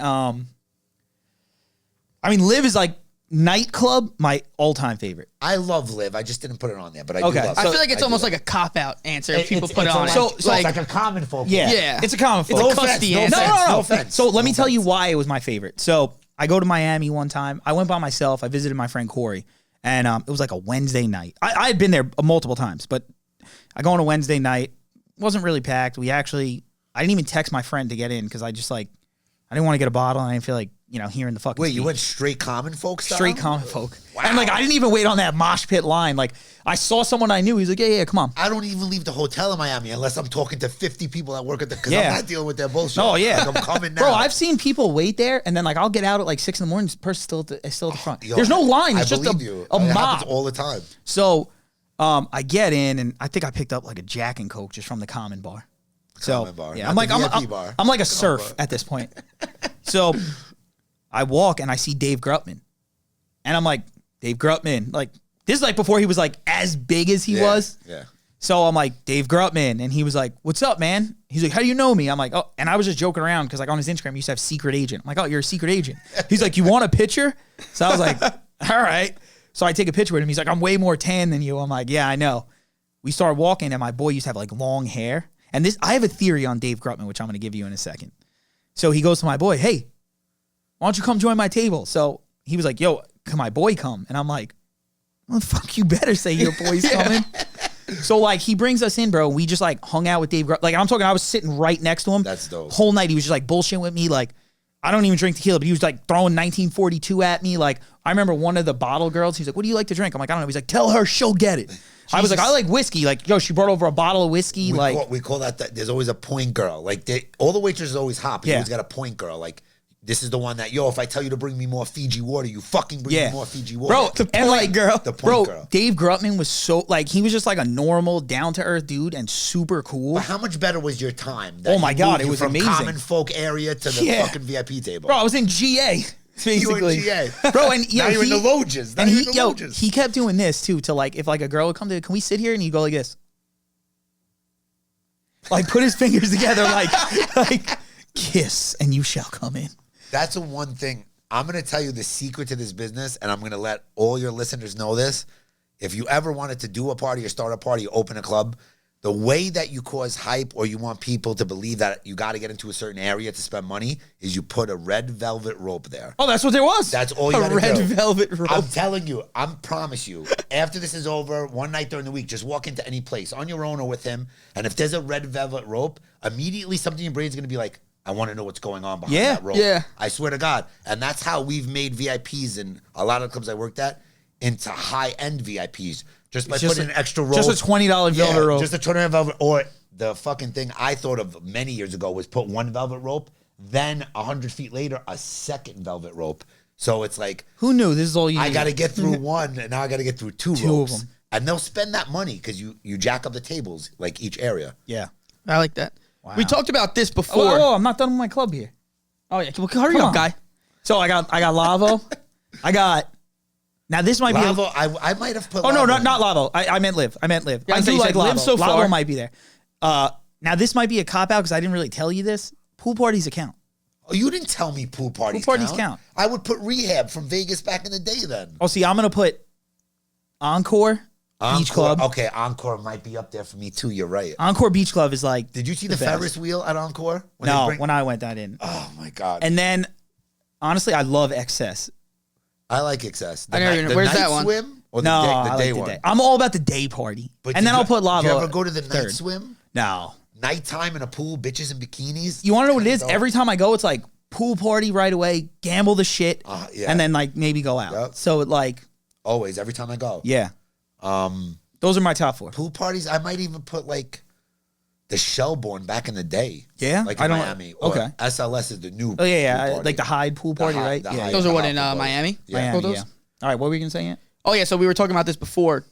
I mean, Live is like nightclub, my all-time favorite. I love Live. I just didn't put it on there, but I Okay. do love I it. feel like it's I do almost love like a cop-out answer. it. If people It's- put it's on like, it. so it's like a common folk. Yeah, Yeah. it's a common It's folk. a custody answer. No offense. So let me No tell you offense. why it was my favorite. So I go to Miami one time. I went by myself. I visited my friend Corey, and it was like a Wednesday night. I had been there multiple times, but I go on a Wednesday night. It wasn't really packed. I didn't even text my friend to get in because I didn't want to get a bottle, and I didn't feel like hearing the fucking. Wait, you speech. went straight common folk style? Straight common folk. Wow. And I didn't even wait on that mosh pit line. Like I saw someone I knew. He's like, yeah, come on. I don't even leave the hotel in Miami unless I'm talking to 50 people that work at the. Because Yeah. I'm not dealing with their bullshit. Oh yeah, Like, I'm coming now. Bro, I've seen people wait there, and then I'll get out at like 6 a.m. This person's still at the front. Yo, There's no line. I It's just believe you. a It mob. happens all the time. So I get in, and I think I picked up like a Jack and Coke just from the common bar. So Common bar, yeah, not I'm like the VIP I'm bar. like a surf at this point. So I walk and I see Dave Grutman, and I'm like, Dave Grutman, like this is like before he was like as big as he was. Yeah. So I'm like, Dave Grutman, and he was like, what's up, man? He's like, how do you know me? I'm like, oh, and I was just joking around because like on his Instagram he used to have secret agent. I'm like, oh, you're a secret agent. He's like, you want a picture? So I was like, all right. So I take a picture with him. He's like, I'm way more tan than you. I'm like, yeah, I know. We start walking, and my boy used to have like long hair. And I have a theory on Dave Grutman, which I'm going to give you in a second. So he goes to my boy, hey, why don't you come join my table? So he was like, yo, can my boy come? And I'm like, well, fuck, you better say your boy's coming. So like he brings us in, bro. We just like hung out with Dave Grutman. Like I'm talking, I was sitting right next to him. That's dope. Whole night he was just like bullshitting with me. Like I don't even drink tequila, but he was like throwing 1942 at me. Like I remember one of the bottle girls, he's like, what do you like to drink? I'm like, I don't know. He's like, tell her she'll get it. I was like, I like whiskey. Like, yo, she brought over a bottle of whiskey. We call that there's always a point girl. Like all the waitresses are always hot, but you Yeah. always got a point girl. Like this is the one that, yo, if I tell you to bring me more Fiji water, you fucking bring me more Fiji water. Bro, the point girl. The point Bro, girl. Dave Grutman was so, like, he was just like a normal, down-to-earth dude and super cool. But how much better was your time? that Oh my he God, moved it you was from amazing. common folk area to the Yeah. fucking VIP table. Bro, I was in GA, basically. You were in GA. Bro, and yo, Now you're in the Loges. Now and you're in the Loges. he kept doing this, too, to like, if like a girl would come to, can we sit here? And he'd go like this. Like, put his fingers together, like, kiss, and you shall come in. That's the one thing. I'm going to tell you the secret to this business, and I'm going to let all your listeners know this. If you ever wanted to do a party or start a party, open a club, the way that you cause hype or you want people to believe that you got to get into a certain area to spend money is you put a red velvet rope there. Oh, that's what there was. That's all you a got to red do. velvet rope. I'm telling you, I promise you, after this is over, one night during the week, just walk into any place on your own or with him, and if there's a red velvet rope, immediately something in your brain's going to be like, I want to know what's going on behind Yeah, that rope. yeah. I swear to God. And that's how we've made VIPs in a lot of the clubs I worked at into high-end VIPs. Just by It's just putting a- an extra rope. just a $20 velvet rope. Just a $20 velvet. Or the fucking thing I thought of many years ago was put one velvet rope, then 100 feet later, a second velvet rope. So it's like, Who knew this is all you I needed? got to get through one, and now I got to get through two Two of ropes. them. And they'll spend that money because you jack up the tables, like each area. Yeah. I like that. Wow. We talked about this before. Oh, I'm not done with my club here. Oh yeah, well, hurry Come up, on. guy. So I got Lavo. I got. Now this might Lavo, be. I might have put. Oh no, Lavo not in. Lavo. I meant Live. Yeah, I so do you like said Lavo. Live so Lavo far. might be there. Now this might be a cop out because I didn't really tell you this. Pool parties account. Oh, you didn't tell me pool parties. Pool parties count. I would put Rehab from Vegas back in the day. Then Oh, see, I'm gonna put Encore Beach Encore. Club. Okay, Encore might be up there for me too. You're right. Encore Beach Club is like. Did you see the best. Ferris wheel at Encore? When No, they bring- when I went, I didn't. oh my God. And then, honestly, I love Excess. I like Excess. I never even- where's night that one? Swim or No, the I day, like the day the one? day. I'm all about the day party. But And then did I'll put Lavo. Did you ever go to the third. night swim? No. Nighttime in a pool, bitches in bikinis. You want to know what it is? Dope. Every time I go, it's like pool party right away, gamble the shit, Yeah. and then like maybe go out. Yep. So it like Always, every time I go. Yeah. Those are my top 4. Pool parties, I might even put like the Shelbourne back in the day. Yeah? Like I in don't- Miami. Or okay. SLS is the new Oh, yeah. pool party. Like the Hyde pool party, right? The Yeah. Hyde Those are what in pool party. Miami? Yeah. Miami, those? yeah. All right, what were we going to say? Yet? Oh yeah, so we were talking about this before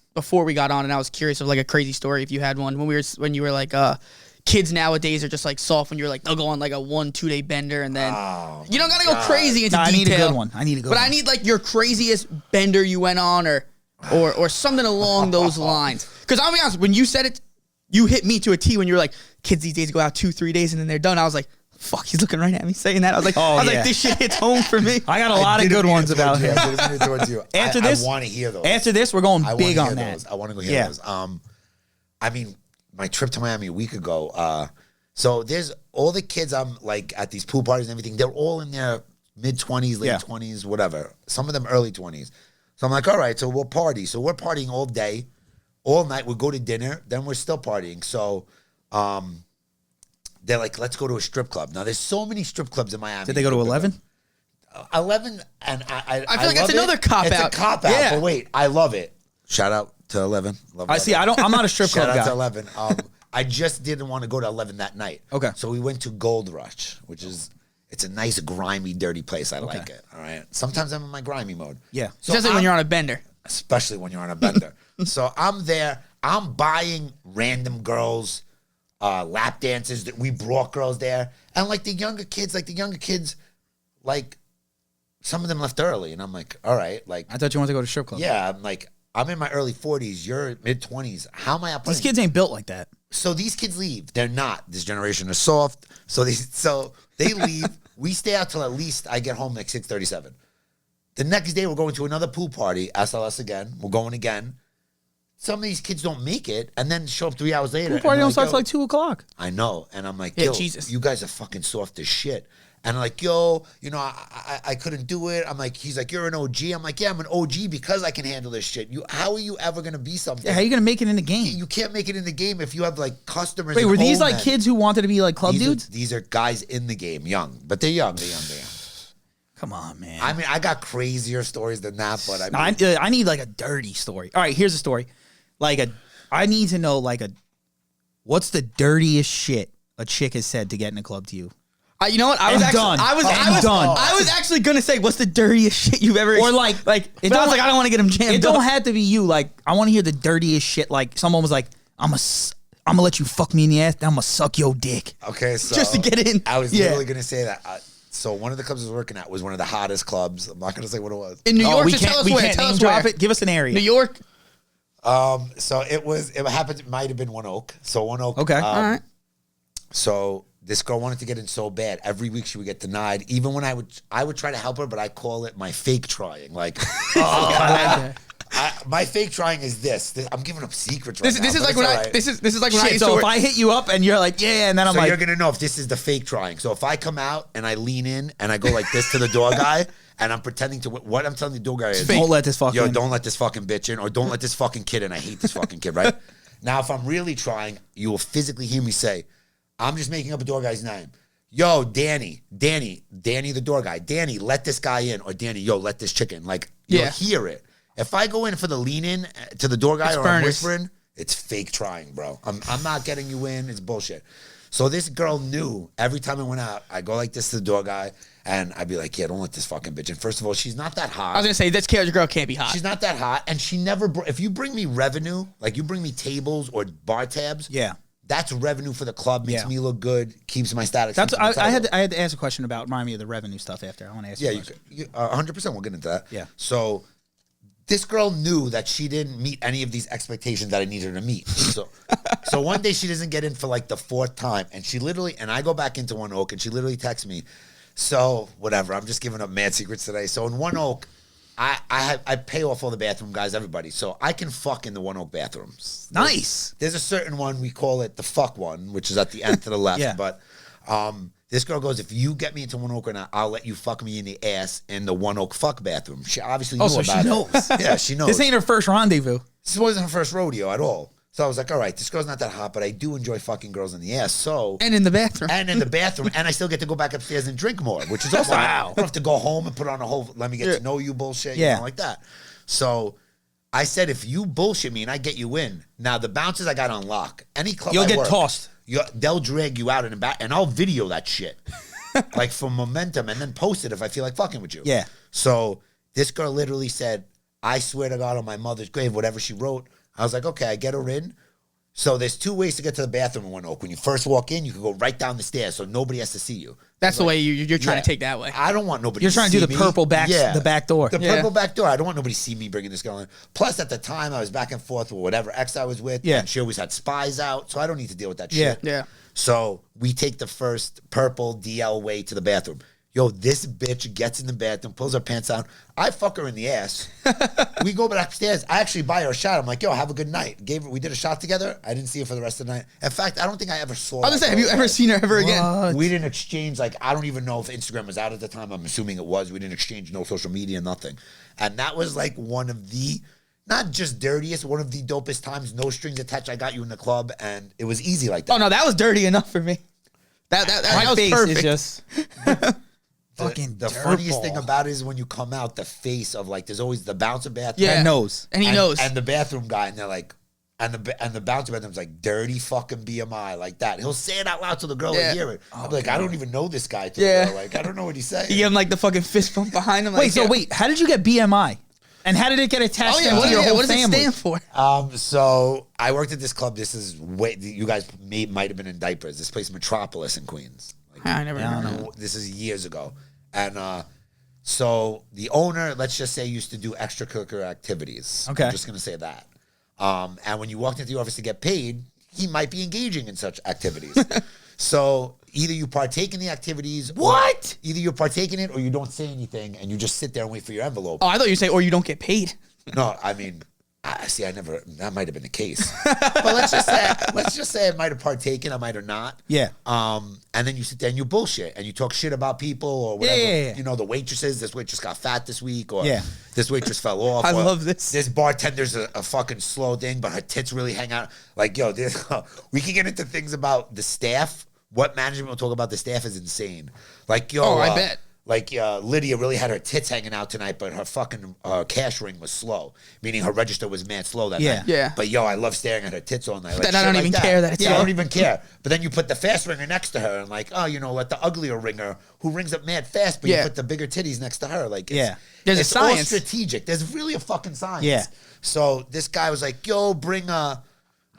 we got on, and I was curious of like a crazy story if you had one when you were like kids nowadays are just like soft when you're like they'll go on like a 1-2 day bender and then you don't gotta go crazy into I detail. need a good one. I need a good one. But I need like your craziest bender you went on or something along those lines. Because I'll be honest, when you said it, you hit me to a T when you were like, kids these days go out 2-3 days and then they're done. I was like, fuck, he's looking right at me saying that. I was like, yeah. this shit hits home for me. I got a lot of good ones about him. After this, I want to hear those. After this, we're going I wanna big hear on that. those. I want to go hear those. I mean, my trip to Miami a week ago. So there's all the kids I'm like at these pool parties and everything. They're all in their mid-20s, late 20s, whatever. Some of them early 20s. So I'm like, all right, so we'll party. So we're partying all day, all night. We'll go to dinner. Then we're still partying. So they're like, let's go to a strip club. Now, there's so many strip clubs in Miami. Did they go to 11? 11, and I I feel like love that's another it. cop-out. It's a cop-out, Yeah. but wait, I love it. Shout out to 11. Love I see. I'm not a strip Shout club out to guy. 11. I just didn't want to go to 11 that night. Okay. So we went to Gold Rush, which is, it's a nice, grimy, dirty place. I like it. All right. Sometimes I'm in my grimy mode. Yeah. So Especially when I'm- you're on a bender. especially when you're on a bender. So I'm there. I'm buying random girls, lap dances. That we brought girls there, and like the younger kids, like some of them left early, and I'm like, all right, like I thought you wanted to go to strip club. yeah, I'm like, I'm in my early 40s. You're mid 20s. How am I out? These kids ain't built like that. So these kids leave. They're not. This generation is soft. So they leave. We stay out till at least I get home like 6:37. The next day, we're going to another pool party, SLS again. We're going again. Some of these kids don't make it and then show up 3 hours later. Pool party and don't start yo, till like 2 o'clock. I know. And I'm like, Yeah, yo, Jesus. you guys are fucking soft as shit. And I'm like, yo, you know, I couldn't do it. I'm like, he's like, you're an OG. I'm like, yeah, I'm an OG because I can handle this shit. How are you ever going to be something? Yeah, how you gonna make it in the game? You can't make it in the game if you have like customers. Wait, and were these old like men. kids who wanted to be like club dudes? These are guys in the game, young. But they're young. They're young. Come on, man. I mean, I got crazier stories than that, but I mean, I need like a dirty story. All right, here's a story. I need to know what's the dirtiest shit a chick has said to get in a club to you? You know what? I was done. actually Done. I was actually gonna say, what's the dirtiest shit you've ever Or but I was don't- like, I don't want to get him jammed. It don't up. have to be you. Like, I want to hear the dirtiest shit. Like, someone was like, I'm gonna let you fuck me in the ass. Then I'm gonna suck your dick. okay, so Just to get in. I was Yeah. literally gonna say that. So one of the clubs I was working at was one of the hottest clubs. I'm not gonna say what it was. in New York. we Just tell can't, us we where. can't Tell name us drop where. it. Give us an area. New York. So it happened. It might have been One Oak. So One Oak. Okay. All right. So this girl wanted to get in so bad. Every week she would get denied. Even when I would try to help her, but I call it my fake trying. Like, my fake trying is this. I'm giving up secrets right now. This is but like it's when all I. right. This is like when I Shit, used to so work. if I hit you up and you're like, yeah, and then I'm So like, you're gonna know if this is the fake trying. So if I come out and I lean in and I go like this to the door guy, and I'm pretending to what I'm telling the door guy is, don't let this fuck yo, in. don't let this fucking bitch in, or don't let this fucking kid in. I hate this fucking kid, right? Now, if I'm really trying, you will physically hear me say, I'm just making up a door guy's name. Yo, Danny, the door guy. Danny, let this guy in, or Danny, yo, let this chick in. Like, you'll Yeah. hear it. If I go in for the lean in to the door guy It's or I'm burners. whispering, it's fake trying, bro. I'm not getting you in. It's bullshit. So this girl knew every time I went out, I go like this to the door guy, and I'd be like, yeah, don't let this fucking bitch in. First of all, she's not that hot. I was gonna say this girl can't be hot. She's not that hot, and she never. If you bring me revenue, like you bring me tables or bar tabs, yeah. that's revenue for the club. Makes Yeah. me look good, keeps my status. That's keeps my I had title. to ask a question about remind me of the revenue stuff after. I want to ask Yeah, you. you 100%. We'll get into that. Yeah. So this girl knew that she didn't meet any of these expectations that I needed her to meet. So one day she doesn't get in for like the fourth time, and she literally, and I go back into One Oak, and she literally texts me. So whatever, I'm just giving up mad secrets today. So in One Oak, I pay off all the bathroom guys, everybody, so I can fuck in the One Oak bathrooms. Nice. There's a certain one, we call it the fuck one, which is at the end to the left. Yeah. But this girl goes, if you get me into One Oak or not, I'll let you fuck me in the ass in the One Oak fuck bathroom. She obviously knew so about she it. knows. Yeah, she knows. This ain't her first rendezvous. This wasn't her first rodeo at all. So I was like, all right, this girl's not that hot, but I do enjoy fucking girls in the ass. So and in the bathroom. and in the bathroom, and I still get to go back upstairs and drink more, which is also Wow. I don't have to go home and put on a whole let me get to know you bullshit, Yeah. you know, like that. So I said, if you bullshit me and I get you in, now the bouncers I got on lock. Any club You'll I get work, tossed. They'll drag you out in the back, and I'll video that shit, like for momentum, and then post it if I feel like fucking with you. Yeah. So this girl literally said, I swear to God on my mother's grave, whatever she wrote. I was like, okay, I get her in. So there's 2 ways to get to the bathroom in One Oak. When you first walk in, you can go right down the stairs, so nobody has to see you. That's the way you're trying Yeah. to take that way. I don't want nobody. You're trying to do see the me. purple back, the back door. The Yeah. purple back door. I don't want nobody to see me bringing this girl in. Plus, at the time, I was back and forth with whatever ex I was with. Yeah. And she always had spies out, so I don't need to deal with that Yeah. shit. Yeah. So we take the first purple DL way to the bathroom. Yo, this bitch gets in the bathroom, pulls her pants down. I fuck her in the ass. We go back upstairs. I actually buy her a shot. I'm like, yo, have a good night. We did a shot together. I didn't see her for the rest of the night. In fact, I don't think I ever saw her. I was gonna say, have you ever seen her ever again? We didn't exchange, like, I don't even know if Instagram was out at the time. I'm assuming it was. We didn't exchange no social media, nothing. And that was like one of the, not just dirtiest, one of the dopest times, no strings attached. I got you in the club, and it was easy like that. Oh no, that was dirty enough for me. That My was face perfect. is just fucking The funniest thing about it is when you come out, the face of, like, there's always the bouncer bathroom. Yeah. and nose. And he knows. And the bathroom guy, and they're like, and the bouncer bathroom's like, dirty fucking BMI, like that. He'll say it out loud so the girl Yeah. will hear it. I'm like, I don't even know this guy. To Yeah. the girl. Like, I don't know what he's saying. You give him like the fucking fist bump behind him. Like, Wait, so yeah. wait, how did you get BMI? And how did it get attached Oh yeah, to your whole what does family? it stand for? So I worked at this club. This is way, you guys might have been in diapers. This place, Metropolis in Queens. Like, I never remember. this is years ago. And so the owner, let's just say, used to do extracurricular activities. Okay. I'm just going to say that. And when you walked into the office to get paid, he might be engaging in such activities. So either you partake in the activities. What? Either you partake in it or you don't say anything and you just sit there and wait for your envelope. Oh, I thought you say, or you don't get paid. No, I mean, that might have been the case. But let's just say I might have partaken, I might have not. Yeah. And then you sit there and you bullshit and you talk shit about people or whatever. Yeah. You know, the waitresses, this waitress got fat this week, or Yeah. this waitress fell off. I or love this. This bartender's a fucking slow thing, but her tits really hang out. Like, yo, we can get into things about the staff. What management will talk about the staff is insane. Like, yo, Oh, I bet. Like, Lydia really had her tits hanging out tonight, but her fucking cash ring was slow, meaning her register was mad slow that night. Yeah. But yo, I love staring at her tits all night. Like, Then I shit don't like even that. care that it's yeah, I slow. don't even care. But then you put the fast ringer next to her, and like, oh, you know, let the uglier ringer who rings up mad fast, but Yeah. you put the bigger titties next to her. Like, Yeah. There's a it's all science. strategic. There's really a fucking science. Yeah. So this guy was like, yo, bring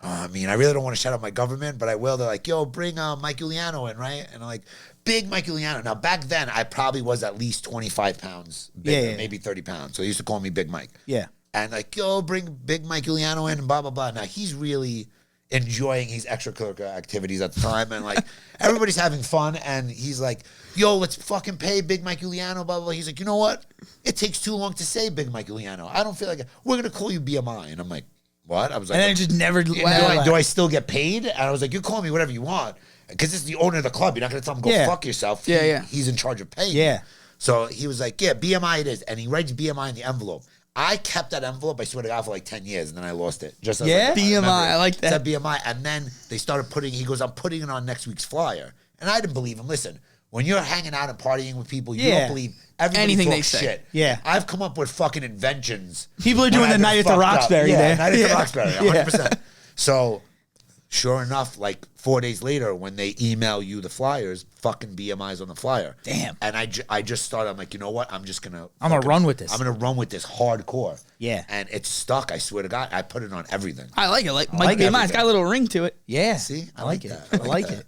I mean, I really don't want to shout out my government, but I will. They're like, yo, bring Mike Giuliano in, right? And I'm like, big Mike Giuliano. Now, back then, I probably was at least 25 pounds bigger, Yeah. maybe 30 pounds. So they used to call me Big Mike. Yeah. And like, yo, bring big Mike Giuliano in and blah, blah, blah. Now, he's really enjoying his extracurricular activities at the time. And like, everybody's having fun. And he's like, yo, let's fucking pay big Mike Giuliano, blah, blah, blah. He's like, you know what? It takes too long to say big Mike Giuliano. I don't feel like it. We're going to call you BMI. And I'm like, what? I was like, And then it just never do I still get paid? And I was like, you call me whatever you want. Because this is the owner of the club. You're not going to tell him, go Yeah. fuck yourself. Yeah. He's in charge of paying. Yeah. So he was like, yeah, BMI it is. And he writes BMI in the envelope. I kept that envelope, I swear to God, for like 10 years. And then I lost it. Just as Yeah? like, BMI, remember it. I like It that. said BMI. And then they started he goes, I'm putting it on next week's flyer. And I didn't believe him. Listen, when you're hanging out and partying with people, you Yeah. don't believe everybody Anything they talks say. shit. Yeah. I've come up with fucking inventions. People are when doing I've the been night at the fucked up. Roxbury Yeah, there. night at Yeah. the Roxbury, Yeah. 100%. So, sure enough, like 4 days later, when they email you the flyers, fucking BMI's on the flyer. Damn. And I just started, I'm like, you know what? I'm gonna run with this. I'm gonna run with this hardcore. Yeah. And it's stuck, I swear to God. I put it on everything. I like it. Like Mike like BMI, it's everything. got a little ring to it. Yeah. See? I like it. that. I like it.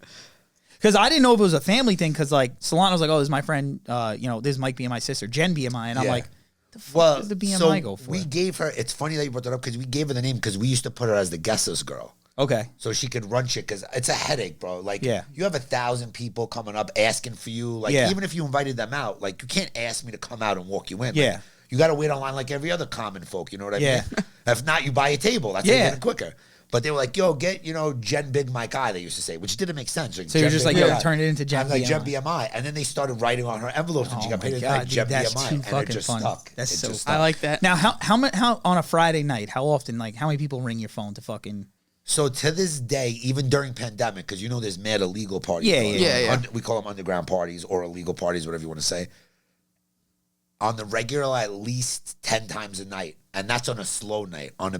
Because I didn't know if it was a family thing. Because like Solana was like, "Oh, this is my friend. This is Mike BMI's sister, Jen BMI," and I'm Yeah. like, "The fuck does the BMI go for?" we gave her, it's funny that you brought that up because we gave her the name because we used to put her as the guesses girl. Okay. So she could run shit because it's a headache, bro. Like, Yeah. you have 1,000 people coming up asking for you. Like, Yeah. even if you invited them out, like, you can't ask me to come out and walk you in. Yeah. Like, you got to wait online like every other common folk. You know what I Yeah. mean? If not, you buy a table. That's how you Yeah. get it quicker. But they were like, yo, get, Jen Big Mike I, they used to say, which didn't make sense. Like, So you're Jen just Big like, yo, Mike I. turn it into Jen I'm like, Jen BMI. BMI. And then they started writing on her envelopes when she Oh got my paid. God, Like, dude, Jen that's BMI. too And it fucking just funny. stuck. That's It so just I stuck. like that. Now, how on a Friday night? How often? Like, how many people ring your phone to fucking? So to this day, even during pandemic, because there's mad illegal parties. Yeah, going yeah, on. yeah. We call them underground parties or illegal parties, whatever you want to say. on the regular at least 10 times a night, and that's on a slow night. On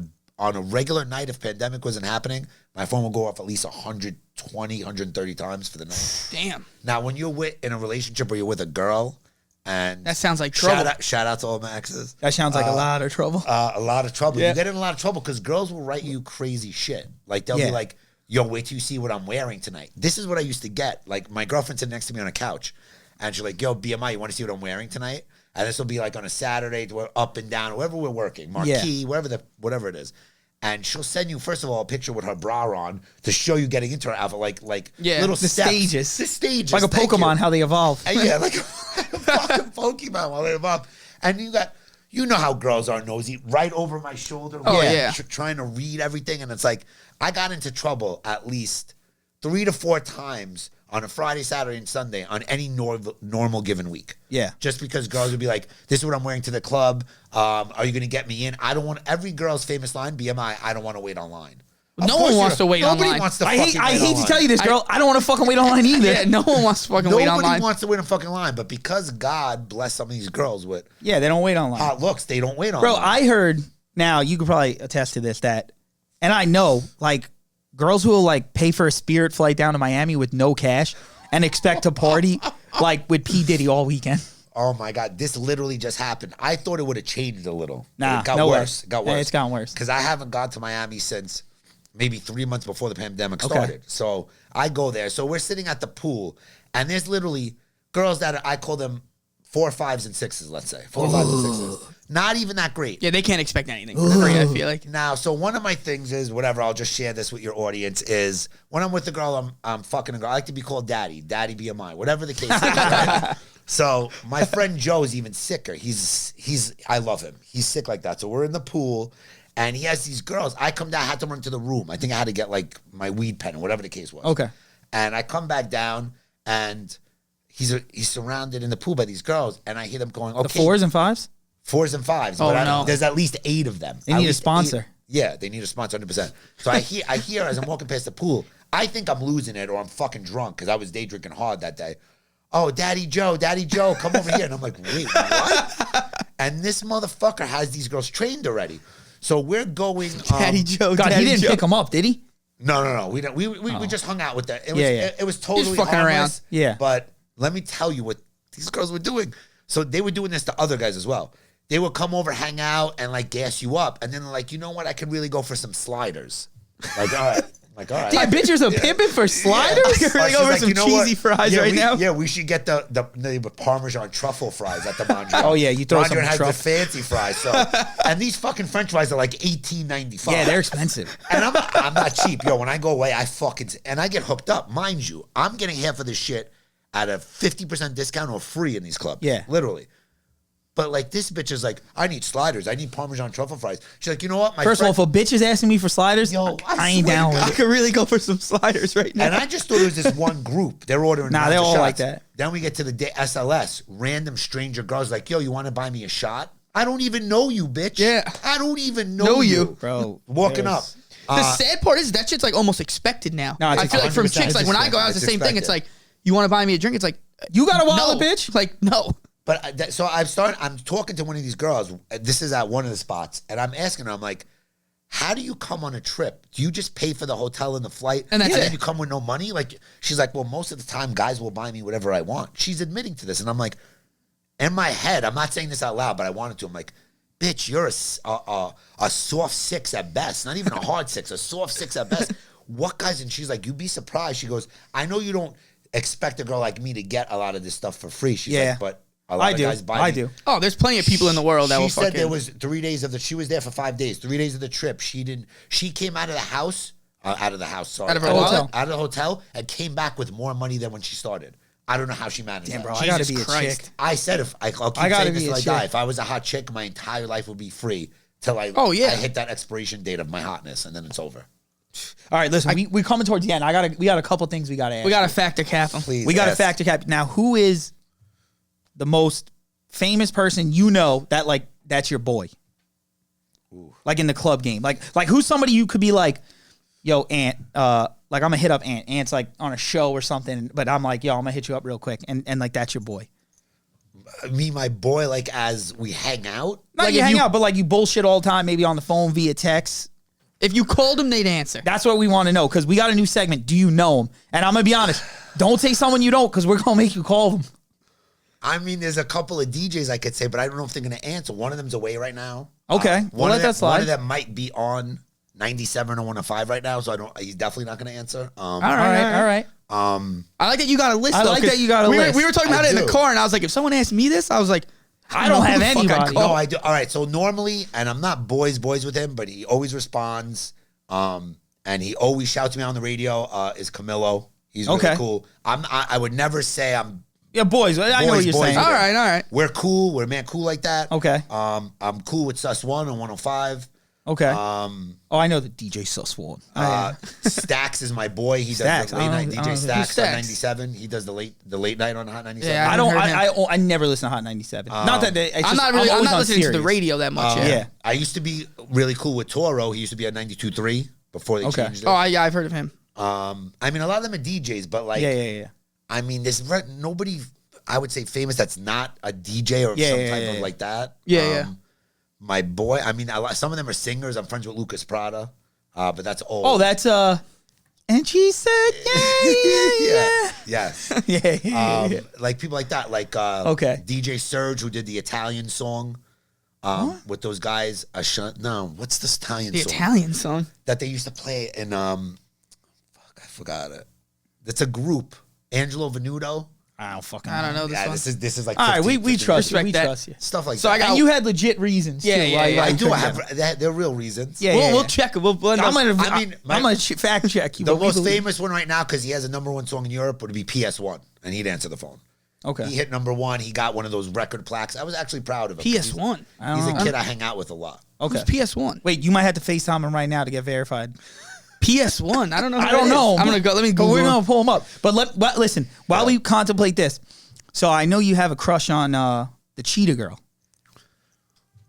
a regular night, if pandemic wasn't happening, my phone will go off at least 120, 130 times for the night. Damn. Now, when you're in a relationship where you're with a girl, and That sounds like trouble. Shout out to all my exes. That sounds like a lot of trouble. A lot of trouble. Yeah. You get in a lot of trouble because girls will write you crazy shit. Like they'll be like, "Yo, wait till you see what I'm wearing tonight." This is what I used to get. Like my girlfriend sitting next to me on a couch, and she's like, "Yo, BMI, you want to see what I'm wearing tonight?" And this will be like on a Saturday, up and down, wherever we're working, marquee, whatever it is. And she'll send you, first of all, a picture with her bra on to show you getting into her outfit, like little the steps. stages. The stages. Like a thank Pokemon, you. how they evolve. And yeah, like a fucking Pokemon while they evolve. And you know how girls are nosy, right over my shoulder. Oh, yeah. Trying to read everything. And it's like, I got into trouble at least 3 to 4 times on a Friday, Saturday, and Sunday on any normal given week. Yeah. Just because girls would be like, this is what I'm wearing to the club. Are you going to get me in? I don't want, every girl's famous line, BMI, I don't want to wait online. No one wants to wait online. Nobody wants to I fucking wait hate to online. tell you this, girl. I don't want to fucking wait online either. Yeah, no one wants to fucking wait online. Nobody wants to wait in fucking line, but because God bless some of these girls with Yeah, they don't wait online. hot looks, they don't wait online. Bro, I heard, now you could probably attest to this, that, and I know, like, girls who will, like, pay for a Spirit flight down to Miami with no cash and expect to party, like, with P. Diddy all weekend. Oh my God, this literally just happened. I thought it would have changed a little. Nah, It got no way. worse. It got Yeah, worse. it's gotten worse. Because I haven't gone to Miami since maybe 3 months before the pandemic started. So I go there. So we're sitting at the pool, and there's literally girls that I call them 4, 5s, and 6s, let's say. 4, 5s, and 6s. Not even that great. Yeah, they can't expect anything for free, I feel like. Now, so one of my things is, whatever, I'll just share this with your audience, is when I'm with a girl, I'm fucking a girl. I like to be called Daddy BMI, whatever the case is. Right? So my friend Joe is even sicker. I love him. He's sick like that. So we're in the pool, and he has these girls. I come down, I had to run to the room. I think I had to get like my weed pen or whatever the case was. Okay. And I come back down, and he's surrounded in the pool by these girls, and I hear them going, okay. The 4s and 5s? 4s and 5s. Oh, but no. There's at least 8 of them. They At need a least sponsor. 8. Yeah, they need a sponsor 100%. So I hear as I'm walking past the pool, I think I'm losing it or I'm fucking drunk because I was day drinking hard that day. Oh, Daddy Joe, come over here. And I'm like, wait, what? And this motherfucker has these girls trained already. So we're going. Daddy Joe, God, Daddy he didn't Joe. pick them up, did he? No. We don't. We just hung out with that. It was, Yeah. It was totally fucking harmless. around. Yeah. But let me tell you what these girls were doing. So they were doing this to other guys as well. They would come over, hang out, and like gas you up. And then they're like, you know what? I could really go for some sliders. Like, all right. Like, all right. Damn, bitches are pimping for sliders? I could really go for some cheesy fries right now. Yeah, we should get the Parmesan truffle fries at the Mondrian. Oh, yeah, you throw some Mondrian has truffle. the fancy fries. So, and these fucking French fries are like $18.95. Yeah, they're expensive. And I'm not cheap. Yo, when I go away, I get hooked up. Mind you, I'm getting half of this shit at a 50% discount or free in these clubs. Yeah. Literally. But like this bitch is like, I need sliders. I need Parmesan truffle fries. She's like, you know what? First of all, if a bitch is asking me for sliders, Yo, I ain't swear to down God. with I it. could really go for some sliders right now. And I just thought it was this one group. They're ordering. Nah, rounds they're of all shots. like that. Then we get to the SLS. Random stranger girls like, yo, you want to buy me a shot? I don't even know you, bitch. Yeah. I don't even know Know you. you. Bro, Walking up. there's- The sad part is that shit's like almost expected now. No, it's I feel like from 100% chicks, like when I go out, it's the same thing. It's like, you want to buy me a drink? It's like, You got a wallet, no. bitch? Like, no. But so I'm talking to one of these girls. This is at one of the spots, and I'm asking her. I'm like, "How do you come on a trip? Do you just pay for the hotel and the flight, And that's then it? you come with no money?" Like she's like, "Well, most of the time, guys will buy me whatever I want." She's admitting to this, and I'm like, in my head, I'm not saying this out loud, but I wanted to. I'm like, "Bitch, you're a soft 6 at best, not even a hard 6, a soft 6 at best." What guys? And she's like, "You'd be surprised." She goes, "I know you don't expect a girl like me to get a lot of this stuff for free." She's Yeah. like, "But." A lot I of do. guys buy I me. do. Oh, there's plenty of people in the world that She will said fucking. there was 3 days she was there for 5 days. 3 days of the trip. She came out of the house, sorry. Out of her wallet? Out of the hotel and came back with more money than when she started. I don't know how she managed Damn, that. bro, I gotta Jesus be a Christ. chick. I said I'll keep I gotta saying this be till a I die. chick. If I was a hot chick, my entire life would be free till I hit that expiration date of my hotness, and then it's over. All right, listen, we coming towards the end. We got a couple things we got to ask. We got to factor cap them. Please, We got to ask. factor cap. Now, who is the most famous person you know that like that's your boy? Like in the club game. Like who's somebody you could be like, yo, Ant, like I'm gonna hit up Ant. Ant's like on a show or something, but I'm like, yo, I'm gonna hit you up real quick. And like that's your boy. me and my boy, like as we hang out. Not Like, you if hang you- out, but like you bullshit all the time, maybe on the phone via text. If you called them, they'd answer. That's what we want to know because we got a new segment. Do you know them? And I'm gonna be honest. Don't say someone you don't because we're gonna make you call them. I mean, there's a couple of DJs I could say, but I don't know if they're going to answer. One of them's away right now. Okay, we'll let that slide. One of them might be on 97 or 105 right now, so he's definitely not going to answer. All right. I like that you got a list. I though, like 'cause that you got a we list. We were talking about I it in do. the car, and I was like, if someone asked me this, I was like, I don't have know who the fuck anybody. I'd call. No, I do. All right, so normally, and I'm not boys with him, but he always responds, and he always shouts me on the radio, is Camilo. He's really Okay. cool. I would never say I'm... Yeah, boys. I know what you're boys saying. with all him. right. We're cool. We're man cool like that. Okay. I'm cool with Sus One on 105. Okay. Oh, I know the DJ Sus One. Stacks is my boy. He does Stacks. the late I night. don't know. DJ Who's Stacks on Stacks? 97. He does the late night on Hot 97. Yeah, I haven't don't. heard I never listen to Hot 97. Not that it's I'm just, not really. I'm always not on listening to the Sirius. radio that much. Yeah. I used to be really cool with Toro. He used to be at 92.3 before they Okay. changed it. Oh, yeah, I've heard of him. I mean, a lot of them are DJs, but like, Yeah. I mean, there's nobody, I would say, famous that's not a DJ or Yeah, some yeah, type yeah, of yeah. like that. Yeah. My boy, I mean, some of them are singers. I'm friends with Lucas Prada, but that's old. Oh, that's And she said, yeah. Yes. Yeah. Like people like that, like Okay. DJ Surge, who did the Italian song with those guys. What's this Italian The song Italian song. that they used to play in? I forgot it. It's a group. Angelo Venuto. I don't fucking. I don't know this Yeah, one. this is like. All right, 15, we 15 trust you. Respect We that. trust you. stuff like So that. I got- And you had legit reasons. Yeah, too, yeah, why- yeah. why I you do. couldn't I get it. have. They're real reasons. Yeah. We'll check it. We'll blend I'm up. gonna fact check you. The but we most believe- famous one right now, because he has a number one song in Europe, would be PS1, and he'd answer the phone. Okay. He hit number one. He got one of those record plaques. I was actually proud of him. PS1. He's a kid I hang out with a lot. Okay. Who's PS1? Wait, you might have to FaceTime him right now to get verified. PS1. I don't know. Who I don't that is. know. I'm gonna go. Let me But Google. we're him. gonna pull him up. But listen. While we contemplate this, so I know you have a crush on the Cheetah Girl.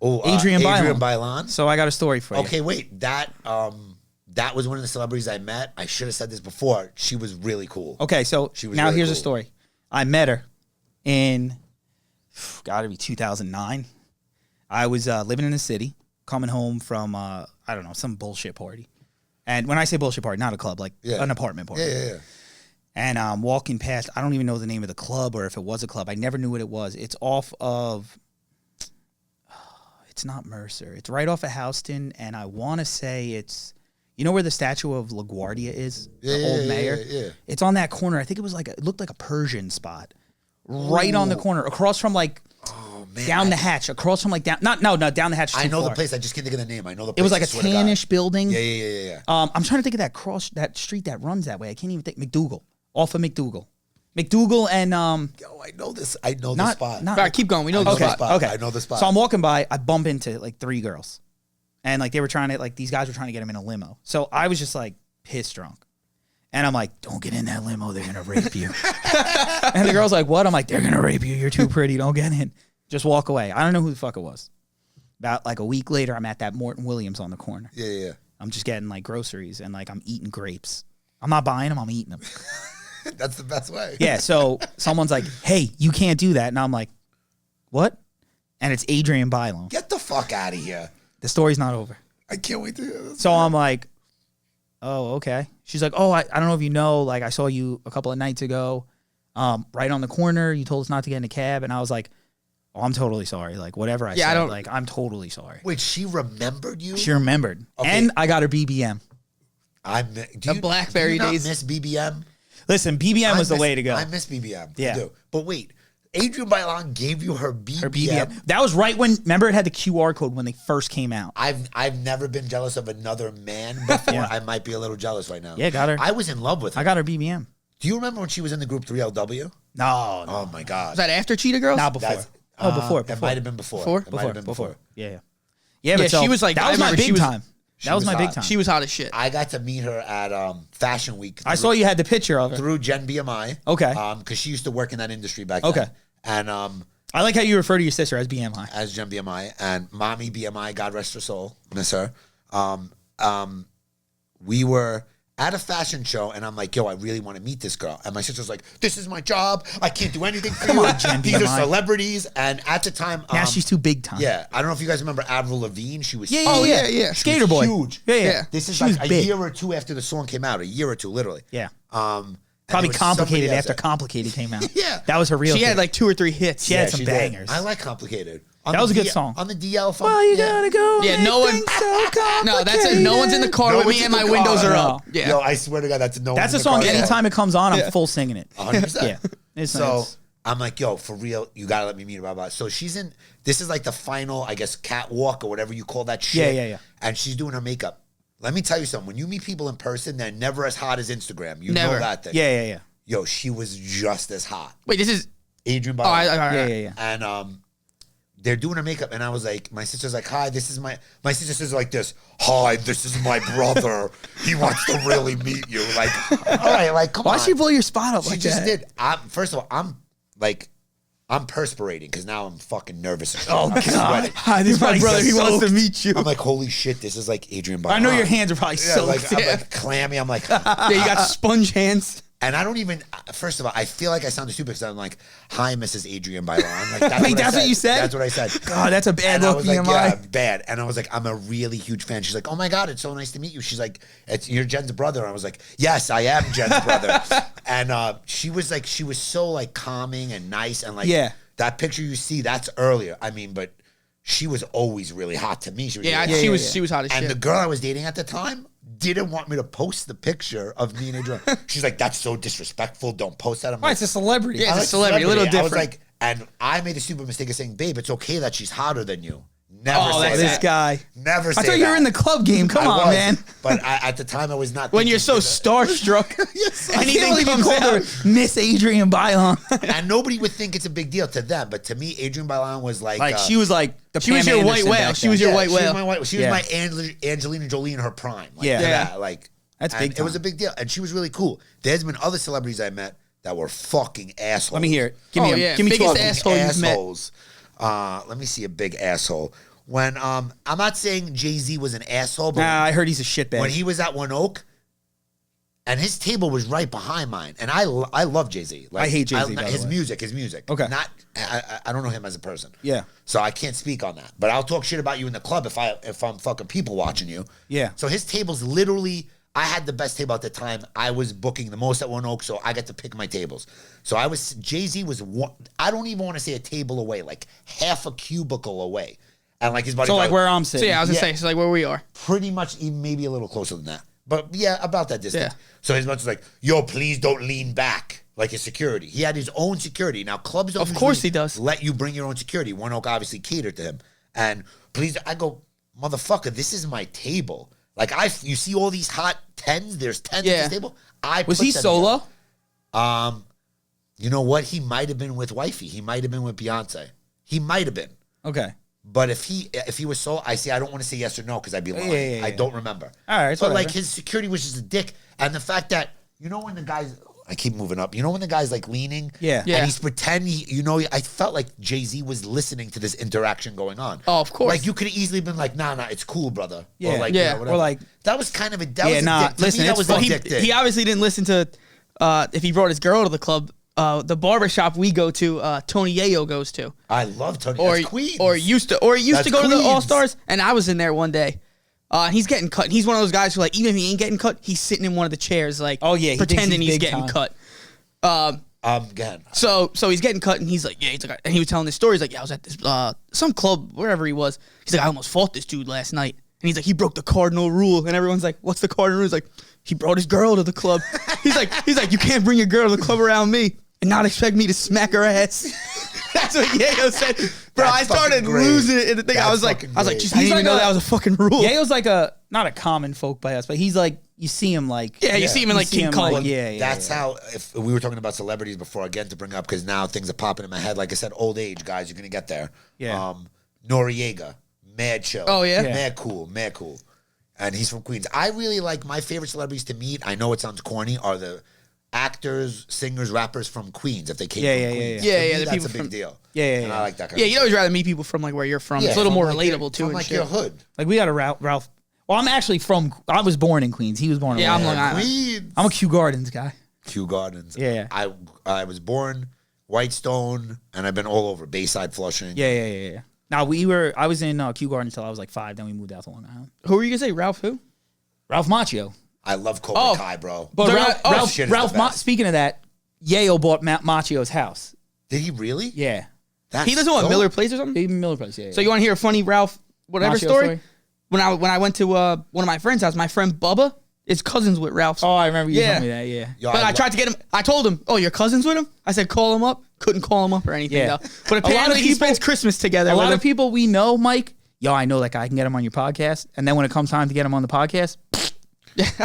Oh, Adrian Bailon. Bailon. So I got a story for you. Okay, wait. That was one of the celebrities I met. I should have said this before. She was really cool. Okay, so She was now really here's cool. a story. I met her in, gotta be 2009. I was living in the city, coming home from, I don't know, some bullshit party. And when I say bullshit party, not a club, like an apartment party. Yeah. And I'm walking past, I don't even know the name of the club or if it was a club. I never knew what it was. It's off of, it's not Mercer. It's right off of Houston. And I want to say it's, you know where the statue of LaGuardia is? The old mayor? Yeah. It's on that corner. I think it was it looked like a Persian spot. Right on the corner, across from like Man, down the hatch, across from like down, not down the hatch. I too know the far. place. I just can't think of the name. I know the place. It was like I a swear to God. tannish building. Yeah. I'm trying to think of that street that runs that way. I can't even think. McDougal, off of McDougal and Yo, I know this. I know the spot. All right, keep going. We know the Okay. spot. spot. Okay, I know the spot. So I'm walking by. I bump into like 3 girls, and like they were trying to these guys were trying to get him in a limo. So I was just like pissed drunk, and I'm like, "Don't get in that limo. They're gonna rape you." And the girl's like, "What?" I'm like, "They're gonna rape you. You're too pretty. Don't get in. Just walk away." I don't know who the fuck it was. About like a week later, I'm at that Morton Williams on the corner. Yeah. I'm just getting like groceries and like I'm eating grapes. I'm not buying them. I'm eating them. That's the best way. Yeah. So someone's like, "Hey, you can't do that," and I'm like, "What?" And it's Adrian Bailon. Get the fuck out of here. The story's not over. I can't wait to hear this. So I'm like, "Oh, okay." She's like, "Oh, I don't know if you know, like I saw you a couple of nights ago, right on the corner. You told us not to get in a cab," and I was like, "Oh, I'm totally sorry. Like whatever I said, like I'm totally sorry." Wait, she remembered you? She remembered, Okay. and I got her BBM. The Blackberry do you days. not miss BBM? Listen, BBM was the miss- way to go. I miss BBM. Yeah. I do. But wait, Adrian Bailon gave you her BBM. Her BBM. That was right when. Remember, it had the QR code when they first came out. I've never been jealous of another man before. Yeah. I might be a little jealous right now. Yeah, got her. I was in love with her. I got her BBM. Do you remember when she was in the group 3LW? No, Oh my God. Was that after Cheetah Girls? not before. That's- Before. It might have been before. Before? It might have been before. Yeah. Yeah, but so she was like- that I was my remember she big was- time. That was was my big hot. time. She was hot as shit. I got to meet her at Fashion Week. I saw you had the picture of her. through Jen BMI. Okay. Because she used to work in that industry back Okay. then. And I like how you refer to your sister as BMI. as Jen BMI and Mommy BMI, God rest her soul, miss her. We were at a fashion show, and I'm like, yo, I really want to meet this girl. And my sister's like, this is my job. I can't do anything for you. on, Jen These are BMI. celebrities. And at the time, Now she's too big time. yeah, I don't know if you guys remember Avril Lavigne. She was yeah. Skater boy. huge. Yeah. This is She like was a big. year or two after the song came out. A year or two, literally. Yeah. And Probably there was Complicated somebody after else- Complicated came out. Yeah. That was her real She thing. had like 2 or 3 hits. She had some she did. bangers. I like Complicated. That was a good song. On the DL. Well, you gotta go. Yeah, make no one- things so No, that's it. No one's in the car No with one's me in and the my windows car. are No. up. Yeah. Yo, I swear to God, that's no. That's a one's in the song. car. Anytime it comes on, I'm full singing it. 100%. Yeah. It's So nice. I'm like, yo, for real, you gotta let me meet her. Blah, blah. So she's in. This is like the final, I guess, catwalk or whatever you call that shit. Yeah. And she's doing her makeup. Let me tell you something. When you meet people in person, they're never as hot as Instagram. You Never. know that thing. Yeah. Yo, she was just as hot. Wait, this is. Adrian Oh, Bauer. Yeah. And they're doing her makeup, and I was like, my sister's like, hi, this is my sister says like this, hi, this is my brother. He wants to really meet you. Like, all right, like, come on. Why'd she blow your spot up She like just that? did. First of all, I'm perspirating because now I'm fucking nervous. And shit. Oh, I'm God. sweating. Hi, this is my brother. He wants to meet you. I'm like, holy shit, this is like Adrian Bauer. I know your hands are probably Yeah, so like, I'm like clammy. I'm like, Yeah, you got sponge hands. and I don't even. First of all, I feel like I sounded stupid because I'm like, "Hi, Mrs. Adrian Bailan." Like, that's Wait, that's what you said? That's what I said. God, that's a bad And I look, was like, BMI. yeah, bad. And I was like, I'm a really huge fan. She's like, oh my God, it's so nice to meet you. She's like, you're Jen's brother. And I was like, yes, I am Jen's brother. And she was so like calming and nice. And like, Yeah. that picture you see, that's earlier. I mean, but she was always really hot to me. She was Yeah, really hot. she was hot as And shit. the girl I was dating at the time didn't want me to post the picture of me and Adrian. She's like, that's so disrespectful. Don't post that. I'm Why, like, it's a celebrity. Yeah, I it's a like celebrity, a little I was different. like, and I made a stupid mistake of saying, babe, it's okay that she's hotter than you. Never Oh, say that's This that. guy. Never say I thought you were that. in the club game. Come I on, was, man. But at the time, I was not. When you're thinking so that- starstruck, I can't anything believe you comes called her out. Miss Adrian Bylon. And nobody would think it's a big deal to them, but to me, Adrian Bailan was like, Like, she was like the She was Pam your white Anderson whale. back She was then. your white she was whale. my white. She Yeah. was my Angelina Jolie in her prime. Like, Yeah. yeah, like That's and big It was time. a big deal, and she was really cool. There's been other celebrities I met that were fucking assholes. Let me hear it. Give Oh, me, yeah. give me Biggest 12. asshole you've met. assholes. Let me see a big asshole. When I'm not saying Jay-Z was an asshole, but Nah, I heard he's a shitbag. when he was at One Oak, and his table was right behind mine, and I love Jay-Z. Like, I hate Jay-Z, by the His way. music. Okay. Not I don't know him as a person. Yeah. So I can't speak on that, but I'll talk shit about you in the club if I'm fucking people watching you. Yeah. So his table's literally. I had the best table at the time. I was booking the most at One Oak, so I got to pick my tables. So Jay-Z was one. I don't even want to say a table away, like half a cubicle away. And like his buddy. So like where I'm So sitting. yeah, I was gonna Yeah. say, so like where we are. Pretty much, even maybe a little closer than that. But yeah, about that distance. Yeah. So his buddy was like, yo, please don't lean back. Like his security. He had his own security. Now clubs don't Of course usually he does. let you bring your own security. One Oak obviously catered to him. And please, I go, motherfucker, this is my table. Like you see all these hot 10s. There's 10s Yeah. at this table. Was put he them solo? here. You know what? He might have been with wifey. He might have been with Beyonce. He might have been. Okay. But if he was solo, I don't want to say yes or no because I'd be lying. Yeah. I don't remember. All right, it's but whatever. like his security was just a dick, and the fact that when the guys, I keep moving up. You know when the guy's like leaning, Yeah. Yeah. and he's pretending. I felt like Jay-Z was listening to this interaction going on. Oh, of course. Like you could have easily been like, nah, it's cool, brother. Yeah. Or like, Yeah. whatever. Or like- that was kind of a that Yeah, was nah, a dick. To listen, me, that it's was fun. a He, dick thing. he obviously didn't listen to if he brought his girl to the club. The barbershop we go to, Tony Yayo goes to, I love Tony. or That's Queens. or used to That's go to the Queens. All Stars, and I was in there one day. He's getting cut. And he's one of those guys who, like, even if he ain't getting cut, he's sitting in one of the chairs, like, Oh, yeah, he thinks pretending he's he's big getting time. cut. Again. So he's getting cut, and he's like, yeah, he's like, and he was telling this story. He's like, yeah, I was at this some club, wherever he was. He's like, I almost fought this dude last night, and he's like, he broke the cardinal rule, and everyone's like, what's the cardinal rule? He's like, he brought his girl to the club. he's like, you can't bring your girl to the club around me and not expect me to smack her ass. That's what Yayo said, bro. That's I started fucking great. losing it in the thing. I That's was like, fucking just great. I didn't even like know a- that was a fucking rule. Yayo's like not a common folk by us, but he's like, you see him like. Yeah, you see him in you like see King him, Kong. like, yeah. That's how, if we were talking about celebrities before, again, to bring up, because now things are popping in my head. Like I said, old age, guys, you're going to get there. Yeah. Noriega, mad chill. Oh, yeah? Yeah. Mad cool. And he's from Queens. I really like my favorite celebrities to meet. I know it sounds corny, are the actors, singers, rappers from Queens if they came Yeah, from yeah, Queens. yeah. To Yeah, me, the that's people a big from- deal. Yeah, And I like that kind Yeah, of you'd always rather meet people from like where you're from. Yeah, It's a little from more like relatable your- too. From And like shit. your hood. Like we got a Ralph. Well, I'm actually I was born in Queens. He was born in Yeah, I'm Long Long Island. Island. Queens. I'm a Kew Gardens guy. Kew Gardens. Yeah. I was born Whitestone, and I've been all over Bayside, Flushing. Yeah. Now I was in Kew Gardens until I was like 5. Then we moved out to Long Island. Who were you gonna say? Ralph who? Ralph Macchio. I love Cobra Kai, bro. But They're Ralph, not- Ralph, shit is Ralph the best. Speaking of that, Yayo bought Macchio's house. Did he really? Yeah. That's He doesn't want dope. Miller Place or something. Baby Miller Place. Yeah. So you want to hear a funny Ralph whatever Macchio story? When I went to one of my friends' house, my friend Bubba is cousins with Ralph's. Oh, I remember you Yeah. telling me that. Yeah. Yo, But I tried to get him. I told him, "Oh, you're cousins with him." I said, "Call him up." Couldn't call him up or anything. Yeah. Though. But apparently, he people- spends Christmas together. A with lot him. of people we know, Mike. Yo, I know that guy. I can get him on your podcast. And then when it comes time to get him on the podcast,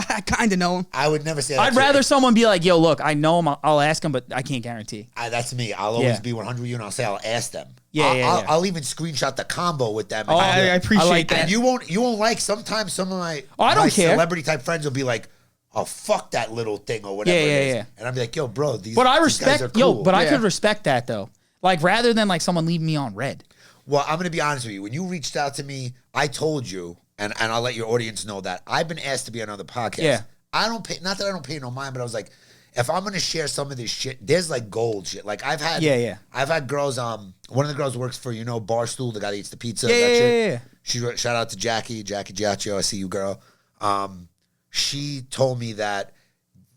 I kind of know him. I would never say that. I'd to rather you. someone be like, "Yo, look, I know him. I'll ask him, but I can't guarantee." That's me. I'll always Yeah. be 100 with you, and I'll say I'll ask them. Yeah, yeah. I'll even screenshot the combo with them. Oh, I appreciate like that. And you won't like. Sometimes some of my I don't my care. celebrity type friends will be like, "Oh, fuck that little thing" or whatever Yeah, it yeah, is. yeah. And I'll be like, "Yo, bro, these." But I these guys respect, are cool. I Yeah. could respect that though. Like rather than like someone leaving me on red. Well, I'm gonna be honest with you. When you reached out to me, I told you, and I'll let your audience know that I've been asked to be on another podcast. Yeah. I don't pay. Not that I don't pay no mind, but I was like, if I'm gonna share some of this shit, there's like gold shit. Like I've had, I've had girls. One of the girls works for Barstool, the guy that eats the pizza. Yeah, that yeah, shit. yeah. She shout out to Jackie Giaccio. I see you, girl. She told me that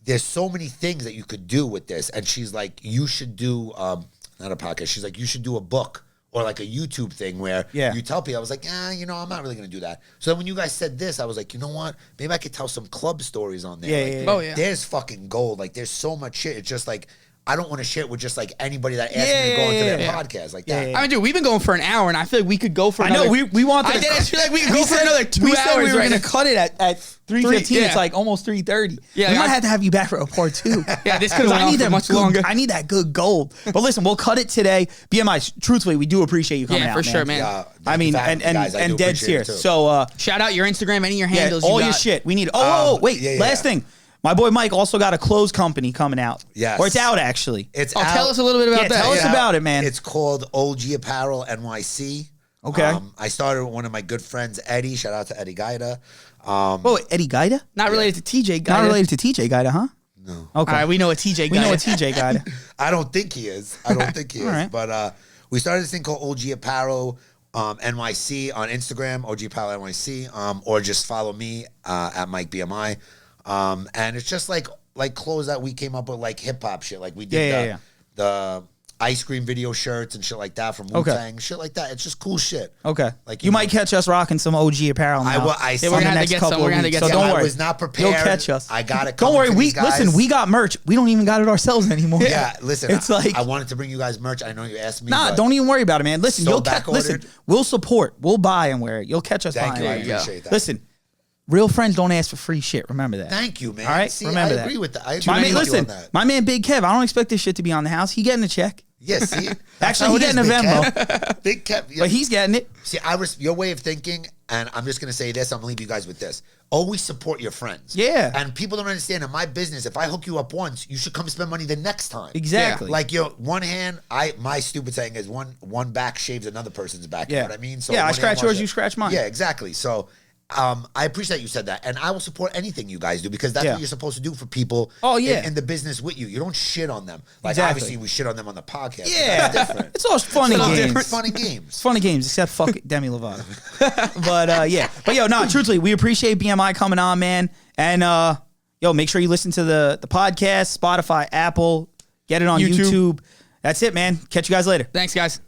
there's so many things that you could do with this, and she's like, you should do not a podcast. She's like, you should do a book or like a YouTube thing where you tell people. I was like, I'm not really gonna do that. So then when you guys said this, I was like, you know what? Maybe I could tell some club stories on there. Yeah, Like, yeah. Oh, yeah. There's fucking gold. Like there's so much shit. It's just like I don't want to share it with just like anybody that asks Yeah, me to go into yeah, their yeah. podcast like that. I mean, dude, we've been going for an hour, and I feel like we could go for. I Another, know we wanted. I did. I feel like we could go for said- another 2 we hours. said we were right gonna now. cut it at 3:15. Yeah. It's like almost 3:30. Yeah, we I- might have to have you back for a part 2. Yeah, this could have went on for much longer. I need that good gold. But listen, we'll cut it today. BMI, truthfully, we do appreciate you coming Yeah, out. for sure, man. Yeah, I mean, thank you guys. I do dead appreciate it, serious. too. So Shout out your Instagram, any of your yeah, handles. all you your got. shit. We need. Oh, wait. yeah, Last thing. My boy Mike also got a clothes company coming out. Yes. Or it's out actually. It's Oh, out. tell us a little bit about Yeah, that. tell us about it, man. It's called OG Apparel NYC. Okay. I started with one of my good friends, Eddie. Shout out to Eddie Gaida. Oh, Eddie Gaida? Not related to TJ guy. Not related to TJ Gaida, huh? No. Okay. All right, we know a TJ guy. We know a TJ Gaida. I don't think he is. I don't think he is. All right. But we started this thing called OG Apparel NYC on Instagram, OG Apparel NYC, or just follow me at Mike BMI. And it's just like clothes that we came up with, like hip hop shit. Like we did the ice cream video shirts and shit like that from Wu-Tang, shit like that. It's just cool shit. Okay. Like, you might catch us rocking some OG apparel now. I will- in I- Yeah, the we're gonna have to next get couple some. We're of gonna have to weeks. get So some. don't I worry. was not prepared. You'll catch us. I got it. Don't worry. Listen. We got merch. We don't even got it ourselves anymore. Yeah, listen. It's like I wanted to bring you guys merch. I know you asked me. nah. but Don't even worry about it, man. Listen, So you'll back-ordered. listen. We'll support. We'll buy and wear it. You'll catch us. Thank buying you. I it. appreciate that. Listen, real friends don't ask for free shit. Remember that. Thank you, man. All right, See, remember I that. agree with that. I agree My with man, you listen, on that. my man Big Kev. I don't expect this shit to be on the house. He getting a check. Yeah, see? That's Actually, how he it is, getting a Big Venmo. Kev. Big Kev. Yeah. But he's getting it. See, your way of thinking, and I'm just going to say this, I'm going to leave you guys with this. Always support your friends. Yeah. And people don't understand, in my business, if I hook you up once, you should come spend money the next time. Exactly. Like, one hand, my stupid saying is one back shaves another person's back. You Yeah. know what I mean? So Yeah, I one scratch hand yours, washes- you scratch mine. Yeah, exactly. So I appreciate you said that. And I will support anything you guys do because that's Yeah. what you're supposed to do for people Oh, yeah. in the business with you. You don't shit on them. Like, Exactly. obviously, we shit on them on the podcast. but Yeah. That's different. It's all fun and It's all games. different. Fun and games. It's fun and games, except fuck it, Demi Lovato. But yeah. But yo, no, truthfully, we appreciate BMI coming on, man. And yo, make sure you listen to the podcast, Spotify, Apple, get it on YouTube. YouTube. That's it, man. Catch you guys later. Thanks, guys.